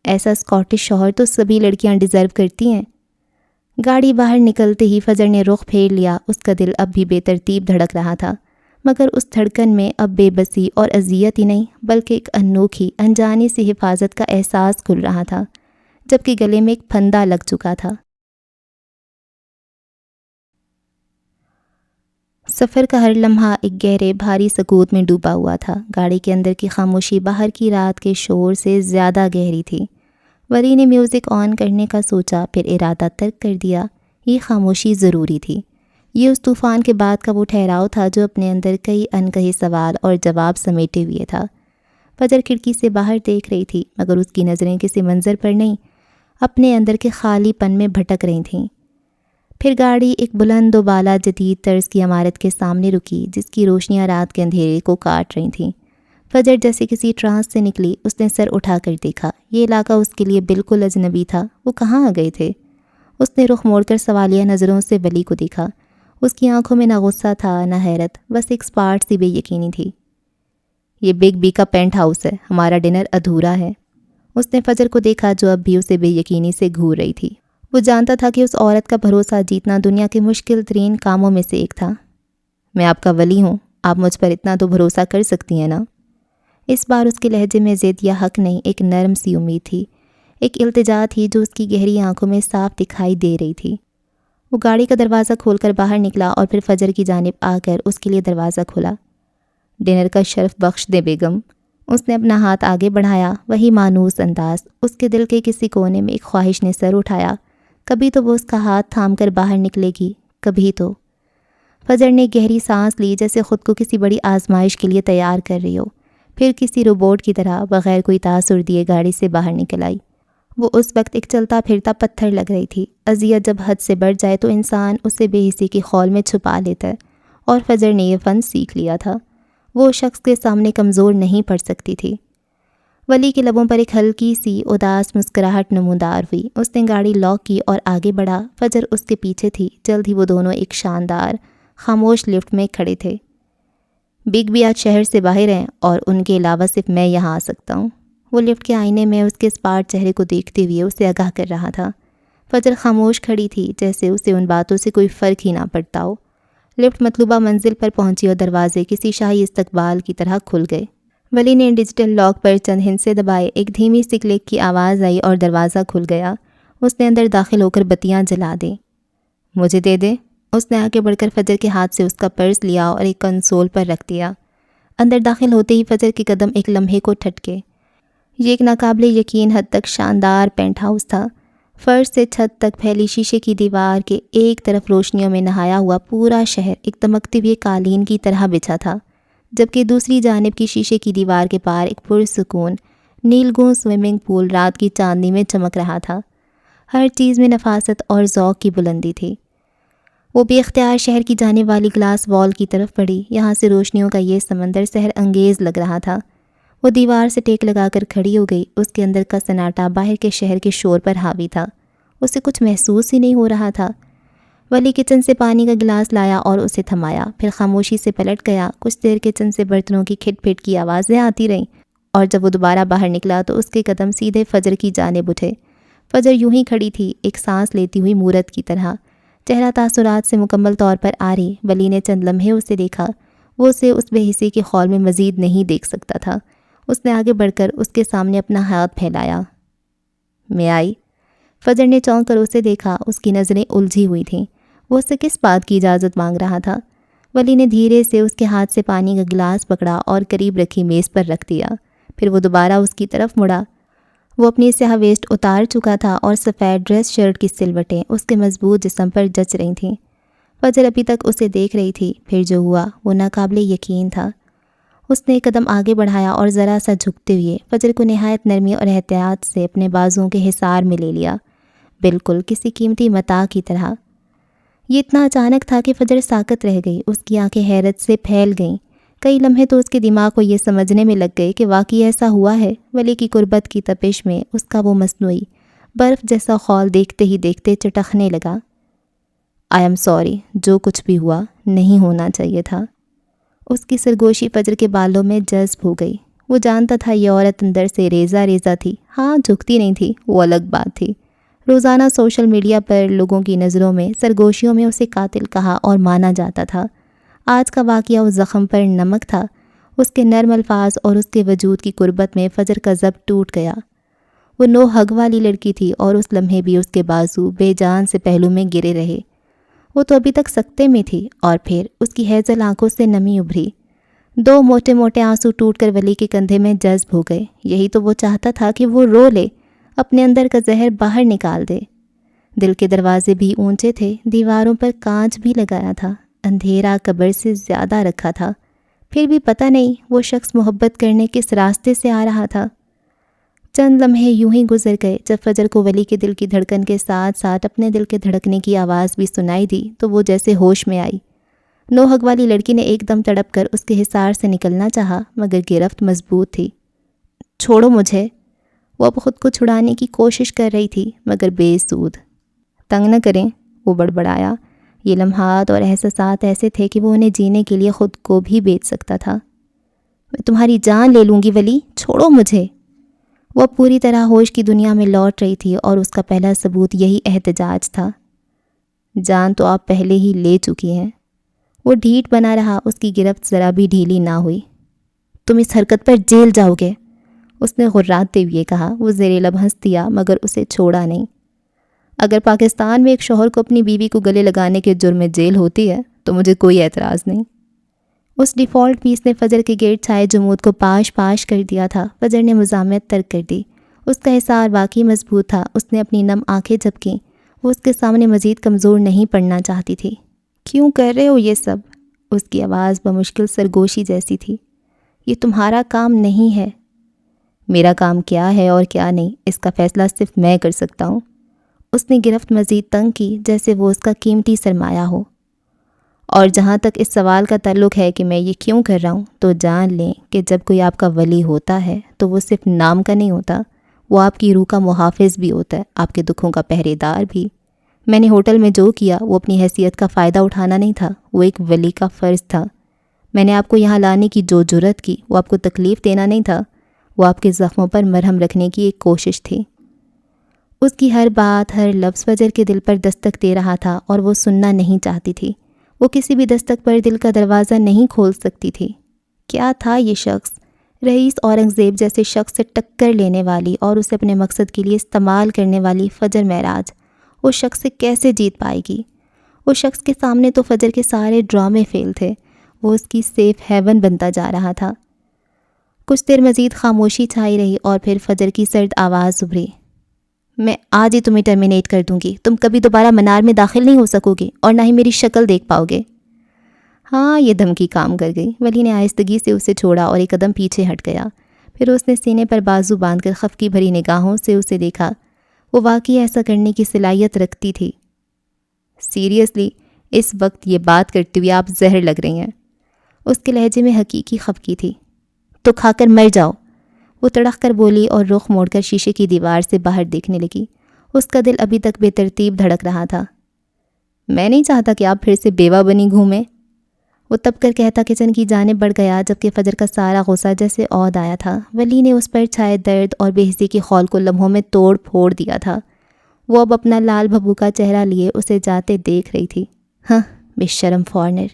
ایسا اسکاٹش شوہر تو سبھی لڑکیاں ڈیزرو کرتی ہیں۔ گاڑی باہر نکلتے ہی فجر نے رخ پھیر لیا۔ اس کا دل اب بھی بے ترتیب دھڑک رہا تھا، مگر اس دھڑکن میں اب بے بسی اور اذیت ہی نہیں بلکہ ایک انوکھی انجانی سی حفاظت کا احساس کھل رہا تھا، جبکہ گلے میں ایک پھندا لگ چکا تھا۔ سفر کا ہر لمحہ ایک گہرے بھاری سکوت میں ڈوبا ہوا تھا۔ گاڑی کے اندر کی خاموشی باہر کی رات کے شور سے زیادہ گہری تھی۔ ولی نے میوزک آن کرنے کا سوچا، پھر ارادہ ترک کر دیا۔ یہ خاموشی ضروری تھی۔ یہ اس طوفان کے بعد کا وہ ٹھہراؤ تھا جو اپنے اندر کئی انکہے سوال اور جواب سمیٹے ہوئے تھا۔ فجر کھڑکی سے باہر دیکھ رہی تھی، مگر اس کی نظریں کسی منظر پر نہیں، اپنے اندر کے خالی پن میں بھٹک رہی تھیں۔ پھر گاڑی ایک بلند و بالا جدید طرز کی عمارت کے سامنے رکی جس کی روشنیاں رات کے اندھیرے کو کاٹ رہی تھیں۔ فجر جیسے کسی ٹرانس سے نکلی، اس نے سر اٹھا کر دیکھا۔ یہ علاقہ اس کے لیے بالکل اجنبی تھا۔ وہ کہاں آ گئے تھے؟ اس نے رخ موڑ کر سوالیہ نظروں سے ولی کو دیکھا۔ اس کی آنکھوں میں نہ غصہ تھا نہ حیرت، بس ایک اسپاٹ سی بے یقینی تھی۔ یہ بگ بی کا پینٹ ہاؤس ہے، ہمارا ڈنر ادھورا ہے۔ اس نے فجر کو دیکھا جو اب بھی اسے بے یقینی سے گھور رہی تھی۔ وہ جانتا تھا کہ اس عورت کا بھروسہ جیتنا دنیا کے مشکل ترین کاموں میں سے ایک تھا۔ میں آپ کا ولی ہوں، آپ مجھ پر اتنا تو بھروسہ کر سکتی ہیں نا؟ اس بار اس کے لہجے میں ضد یا حق نہیں، ایک نرم سی امید تھی، ایک التجا تھی جو اس کی گہری آنکھوں میں صاف دکھائی دے رہی تھی۔ وہ گاڑی کا دروازہ کھول کر باہر نکلا اور پھر فجر کی جانب آ کر اس کے لیے دروازہ کھولا۔ ڈنر کا شرف بخش دے بیگم۔ اس نے اپنا ہاتھ آگے بڑھایا، وہی مانوس انداز۔ اس کے دل کے کسی کونے میں ایک خواہش نے سر اٹھایا، کبھی تو وہ اس کا ہاتھ تھام کر باہر نکلے گی، کبھی تو۔ فجر نے گہری سانس لی جیسے خود کو کسی بڑی آزمائش کے لیے تیار کر رہی ہو، پھر کسی روبوٹ کی طرح بغیر کوئی تاثر دیے گاڑی سے باہر نکل آئی۔ وہ اس وقت ایک چلتا پھرتا پتھر لگ رہی تھی۔ اذیت جب حد سے بڑھ جائے تو انسان اسے بے حسی کی خول میں چھپا لیتا ہے، اور فجر نے یہ فن سیکھ لیا تھا۔ وہ شخص کے سامنے کمزور نہیں پڑ سکتی تھی۔ ولی کے لبوں پر ایک ہلکی سی اداس مسکراہٹ نمودار ہوئی۔ اس نے گاڑی لاک کی اور آگے بڑھا۔ فجر اس کے پیچھے تھی۔ جلد ہی وہ دونوں ایک شاندار خاموش لفٹ میں کھڑے تھے۔ بگ بی آج شہر سے باہر ہیں اور ان کے علاوہ صرف میں یہاں آ سکتا ہوں۔ وہ لفٹ کے آئینے میں اس کے اسپاٹ چہرے کو دیکھتے ہوئے اسے آگاہ کر رہا تھا۔ فجر خاموش کھڑی تھی، جیسے اسے ان باتوں سے کوئی فرق ہی نہ پڑتا ہو۔ لفٹ مطلوبہ منزل پر پہنچی اور دروازے کسی شاہی استقبال کی طرح کھل گئے۔ ولی نے ڈیجیٹل لاک پر چند ہندسے دبائے، ایک دھیمی سی کلک کی آواز آئی اور دروازہ کھل گیا۔ اس نے اندر داخل ہو کر بتیاں جلا دیں۔ مجھے دے دے۔ اس نے آگے بڑھ کر فجر کے ہاتھ سے اس کا پرس لیا اور ایک کنسول پر رکھ دیا۔ اندر داخل ہوتے ہی فجر کے قدم ایک لمحے کو ٹھٹکے۔ یہ ایک ناقابل یقین حد تک شاندار پینٹ ہاؤس تھا۔ فرش سے چھت تک پھیلی شیشے کی دیوار کے ایک طرف روشنیوں میں نہایا ہوا پورا شہر ایک دمکتے ہوئے قالین کی طرح بچھا تھا، جبکہ دوسری جانب کی شیشے کی دیوار کے پار ایک پرسکون نیلگوں سوئمنگ پول رات کی چاندنی میں چمک رہا تھا۔ ہر چیز میں نفاست اور ذوق کی بلندی تھی۔ وہ بے اختیار شہر کی جانے والی گلاس وال کی طرف بڑھی۔ یہاں سے روشنیوں کا یہ سمندر سحر انگیز لگ رہا تھا۔ وہ دیوار سے ٹیک لگا کر کھڑی ہو گئی۔ اس کے اندر کا سناٹا باہر کے شہر کے شور پر حاوی تھا۔ اسے کچھ محسوس ہی نہیں ہو رہا تھا۔ ولی کچن سے پانی کا گلاس لایا اور اسے تھمایا، پھر خاموشی سے پلٹ گیا۔ کچھ دیر کچن سے برتنوں کی کھٹ پھٹ کی آوازیں آتی رہیں، اور جب وہ دوبارہ باہر نکلا تو اس کے قدم سیدھے فجر کی جانب اٹھے۔ فجر یوں ہی کھڑی تھی، ایک سانس لیتی ہوئی مورت کی طرح، چہرہ تاثرات سے مکمل طور پر عاری۔ ولی نے چند لمحے اسے دیکھا۔ وہ اسے اس بے حسی کے خول میں مزید نہیں دیکھ سکتا تھا۔ اس نے آگے بڑھ کر اس کے سامنے اپنا ہاتھ پھیلایا۔ میں آئی؟ فجر نے چونک کر اسے دیکھا۔ اس کی نظریں الجھی ہوئی تھیں۔ وہ اس سے کس بات کی اجازت مانگ رہا تھا؟ ولی نے دھیرے سے اس کے ہاتھ سے پانی کا گلاس پکڑا اور قریب رکھی میز پر رکھ دیا۔ پھر وہ دوبارہ اس کی طرف مڑا۔ وہ اپنی سیاہ ویسٹ اتار چکا تھا اور سفید ڈریس شرٹ کی سلوٹیں اس کے مضبوط جسم پر جچ رہی تھیں۔ فجر ابھی تک اسے دیکھ رہی تھی، پھر جو ہوا وہ ناقابل یقین تھا۔ اس نے ایک قدم آگے بڑھایا اور ذرا سا جھکتے ہوئے فجر کو نہایت نرمی اور احتیاط سے اپنے بازوؤں کے حصار میں لے لیا، بالکل کسی قیمتی متاع کی طرح۔ یہ اتنا اچانک تھا کہ فجر ساکت رہ گئی، اس کی آنکھیں حیرت سے پھیل گئیں۔ کئی لمحے تو اس کے دماغ کو یہ سمجھنے میں لگ گئے کہ واقعی ایسا ہوا ہے۔ ولی کی قربت کی تپش میں اس کا وہ مصنوعی برف جیسا خول دیکھتے ہی دیکھتے چٹکنے لگا۔ آئی ایم سوری، جو کچھ بھی ہوا نہیں ہونا چاہیے تھا۔ اس کی سرگوشی فجر کے بالوں میں جذب ہو گئی۔ وہ جانتا تھا یہ عورت اندر سے ریزہ ریزہ تھی، ہاں جھکتی نہیں تھی، وہ الگ بات تھی۔ روزانہ سوشل میڈیا پر لوگوں کی نظروں میں سرگوشیوں میں اسے قاتل کہا اور مانا جاتا تھا۔ آج کا واقعہ اس زخم پر نمک تھا۔ اس کے نرم الفاظ اور اس کے وجود کی قربت میں فجر کا ضبط ٹوٹ گیا۔ وہ نو ہگ والی لڑکی تھی اور اس لمحے بھی اس کے بازو بے جان سے پہلو میں گرے رہے۔ وہ تو ابھی تک سکتے میں تھی اور پھر اس کی ہیزل آنکھوں سے نمی ابھری۔ دو موٹے موٹے آنسو ٹوٹ کر ولی کے کندھے میں جذب ہو گئے۔ یہی تو وہ چاہتا تھا کہ وہ رو لے، اپنے اندر کا زہر باہر نکال دے۔ دل کے دروازے بھی اونچے تھے، دیواروں پر کانچ بھی لگایا تھا، اندھیرا قبر سے زیادہ رکھا تھا، پھر بھی پتہ نہیں وہ شخص محبت کرنے کس راستے سے آ رہا تھا۔ چند لمحے یوں ہی گزر گئے۔ جب فجر کو ولی کے دل کی دھڑکن کے ساتھ ساتھ اپنے دل کے دھڑکنے کی آواز بھی سنائی دی تو وہ جیسے ہوش میں آئی۔ نوحگ والی لڑکی نے ایک دم تڑپ کر اس کے حصار سے نکلنا چاہا، مگر گرفت مضبوط تھی۔ چھوڑو مجھے۔ وہ اب خود کو چھڑانے کی کوشش کر رہی تھی مگر بے سود۔ تنگ نہ کریں، وہ بڑبڑایا۔ یہ لمحات اور احساسات ایسے تھے کہ وہ انہیں جینے کے لیے خود کو بھی بیچ سکتا تھا۔ میں تمہاری جان لے لوں گی ولی، چھوڑو مجھے۔ وہ پوری طرح ہوش کی دنیا میں لوٹ رہی تھی اور اس کا پہلا ثبوت یہی احتجاج تھا۔ جان تو آپ پہلے ہی لے چکی ہیں۔ وہ ڈھیٹ بنا رہا، اس کی گرفت ذرا بھی ڈھیلی نہ ہوئی۔ تم اس حرکت پر جیل جاؤ گے، اس نے غراتے ہوئے کہا۔ وہ زیر لب ہنس دیا مگر اسے چھوڑا نہیں۔ اگر پاکستان میں ایک شوہر کو اپنی بیوی کو گلے لگانے کے جرم میں جیل ہوتی ہے تو مجھے کوئی اعتراض نہیں۔ اس ڈیفالٹ پیس نے فجر کے گرد چھائے جمود کو پاش پاش کر دیا تھا۔ فجر نے مزاحمت ترک کر دی۔ اس کا حصار واقعی مضبوط تھا۔ اس نے اپنی نم آنکھیں جھپکیں۔ وہ اس کے سامنے مزید کمزور نہیں پڑنا چاہتی تھی۔ کیوں کر رہے ہو یہ سب؟ اس کی آواز بمشکل سرگوشی جیسی تھی۔ یہ تمہارا کام نہیں ہے۔ میرا کام کیا ہے اور کیا نہیں، اس کا فیصلہ صرف میں کر سکتا ہوں۔ اس نے گرفت مزید تنگ کی جیسے وہ اس کا قیمتی سرمایہ ہو۔ اور جہاں تک اس سوال کا تعلق ہے کہ میں یہ کیوں کر رہا ہوں، تو جان لیں کہ جب کوئی آپ کا ولی ہوتا ہے تو وہ صرف نام کا نہیں ہوتا، وہ آپ کی روح کا محافظ بھی ہوتا ہے، آپ کے دکھوں کا پہرے دار بھی۔ میں نے ہوٹل میں جو کیا وہ اپنی حیثیت کا فائدہ اٹھانا نہیں تھا، وہ ایک ولی کا فرض تھا۔ میں نے آپ کو یہاں لانے کی جو جرت کی وہ آپ کو تکلیف دینا نہیں تھا، وہ آپ کے زخموں پر مرہم رکھنے کی ایک کوشش تھی۔ اس کی ہر بات، ہر لفظ فجر کے دل پر دستک دے رہا تھا اور وہ سننا نہیں چاہتی تھی۔ وہ کسی بھی دستک پر دل کا دروازہ نہیں کھول سکتی تھی۔ کیا تھا یہ شخص؟ رئیس اورنگزیب جیسے شخص سے ٹکر لینے والی اور اسے اپنے مقصد کے لیے استعمال کرنے والی فجر معراج اس شخص سے کیسے جیت پائے گی؟ اس شخص کے سامنے تو فجر کے سارے ڈرامے فیل تھے۔ وہ اس کی سیف ہیون بنتا جا رہا تھا۔ کچھ دیر مزید خاموشی چھائی رہی اور پھر فجر کی سرد آواز ابھری۔ میں آج ہی تمہیں ٹرمینیٹ کر دوں گی، تم کبھی دوبارہ منار میں داخل نہیں ہو سکو گے اور نہ ہی میری شکل دیکھ پاؤ گے۔ ہاں، یہ دھمکی کام کر گئی۔ ولی نے آہستگی سے اسے چھوڑا اور ایک قدم پیچھے ہٹ گیا۔ پھر اس نے سینے پر بازو باندھ کر خفگی بھری نگاہوں سے اسے دیکھا۔ وہ واقعی ایسا کرنے کی صلاحیت رکھتی تھی۔ سیریسلی، اس وقت یہ بات کرتے ہوئے آپ زہر لگ رہی ہیں۔ اس کے لہجے میں حقیقی خفگی تھی۔ تو کھا کر مر جاؤ، وہ تڑخ کر بولی اور رخ موڑ کر شیشے کی دیوار سے باہر دیکھنے لگی۔ اس کا دل ابھی تک بے ترتیب دھڑک رہا تھا۔ میں نہیں چاہتا کہ آپ پھر سے بیوہ بنی گھومیں، وہ تب کر کہتا کچن کی جانب بڑھ گیا جبکہ فجر کا سارا غصہ جیسے عود آیا تھا۔ ولی نے اس پر چھائے درد اور بے حسی کی خول کو لمحوں میں توڑ پھوڑ دیا تھا۔ وہ اب اپنا لال بھبو کا چہرہ لیے اسے جاتے دیکھ رہی تھی۔ ہاں، بے شرم فارنر۔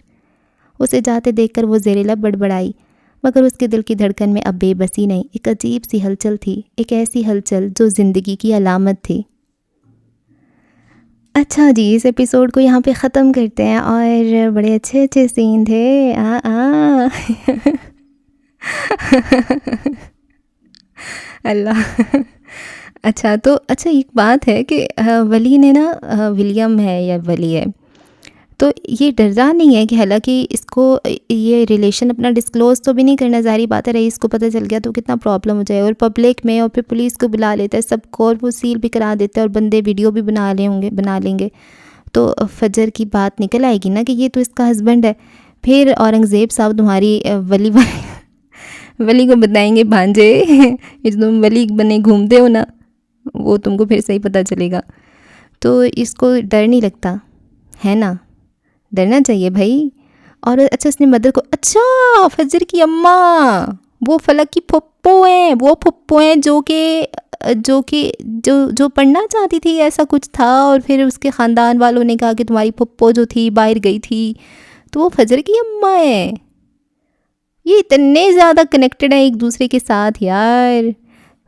اسے جاتے دیکھ کر وہ زیر لب بڑبڑائی، مگر اس کے دل کی دھڑکن میں اب بے بسی نہیں، ایک عجیب سی ہلچل تھی، ایک ایسی ہلچل جو زندگی کی علامت تھی۔ اچھا جی، اس ایپیسوڈ کو یہاں پہ ختم کرتے ہیں، اور بڑے اچھے اچھے سین تھے۔ اللہ۔ اچھا تو ایک بات ہے کہ ولی نے نا، ولیم ہے یا ولی ہے، تو یہ ڈردا نہیں ہے کہ حالانکہ اس کو یہ ریلیشن اپنا ڈسکلوز تو بھی نہیں کرنا، ظاہری بات ہے رئیس کو پتہ چل گیا تو کتنا پرابلم ہو جائے، اور پبلک میں، اور پھر پولیس کو بلا لیتا ہے سب کو، اور وہ سیل بھی کرا دیتا ہے اور بندے ویڈیو بھی بنا لیں گے۔ تو فجر کی بات نکل آئے گی نا کہ یہ تو اس کا ہسبینڈ ہے. پھر اورنگزیب صاحب تمہاری ولی کو بتائیں گے بھانجے یہ جو تم ولی بنے گھومتے ہو نا وہ تم کو پھر صحیح پتہ چلے گا. تو اس کو ڈر نہیں لگتا ہے نا؟ ڈرنا چاہیے بھائی. اور اچھا اس نے مدر کو، اچھا فجر کی اماں وہ فلک کی پھپھو ہیں، وہ پھپھو ہیں جو پڑھنا چاہتی تھی، ایسا کچھ تھا. اور پھر اس کے خاندان والوں نے کہا کہ تمہاری پھپھو جو تھی باہر گئی تھی تو وہ فجر کی اماں ہیں. یہ اتنے زیادہ کنیکٹڈ ہیں ایک دوسرے کے ساتھ یار.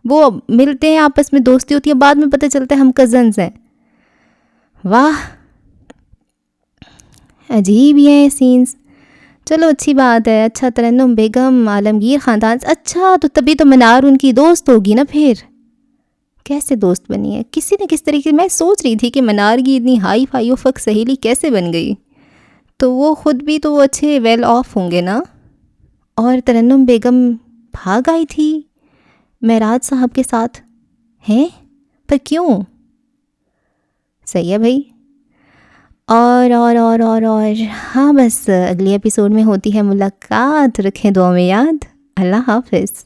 وہ ملتے ہیں آپس میں دوستی ہوتی ہے، بعد میں پتہ چلتا ہے ہم کزنز ہیں. واہ عجیب ہی ہیں سینز. چلو اچھی بات ہے. اچھا ترنم بیگم عالمگیر خاندان سے، اچھا تو تبھی تو منار ان کی دوست ہوگی نا. پھر کیسے دوست بنی ہے؟ کسی نہ کس طریقے میں سوچ رہی تھی کہ منار کی اتنی ہائی فائی فک سہیلی کیسے بن گئی. تو وہ خود بھی تو وہ اچھے ویل آف ہوں گے نا. اور ترنم بیگم بھاگ آئی تھی معراج صاحب کے ساتھ ہیں، پر کیوں؟ صحیح ہے بھائی. اور ہاں بس اگلی ایپیسوڈ میں ہوتی ہے ملاقات. رکھیں دعا میں یاد. اللہ حافظ.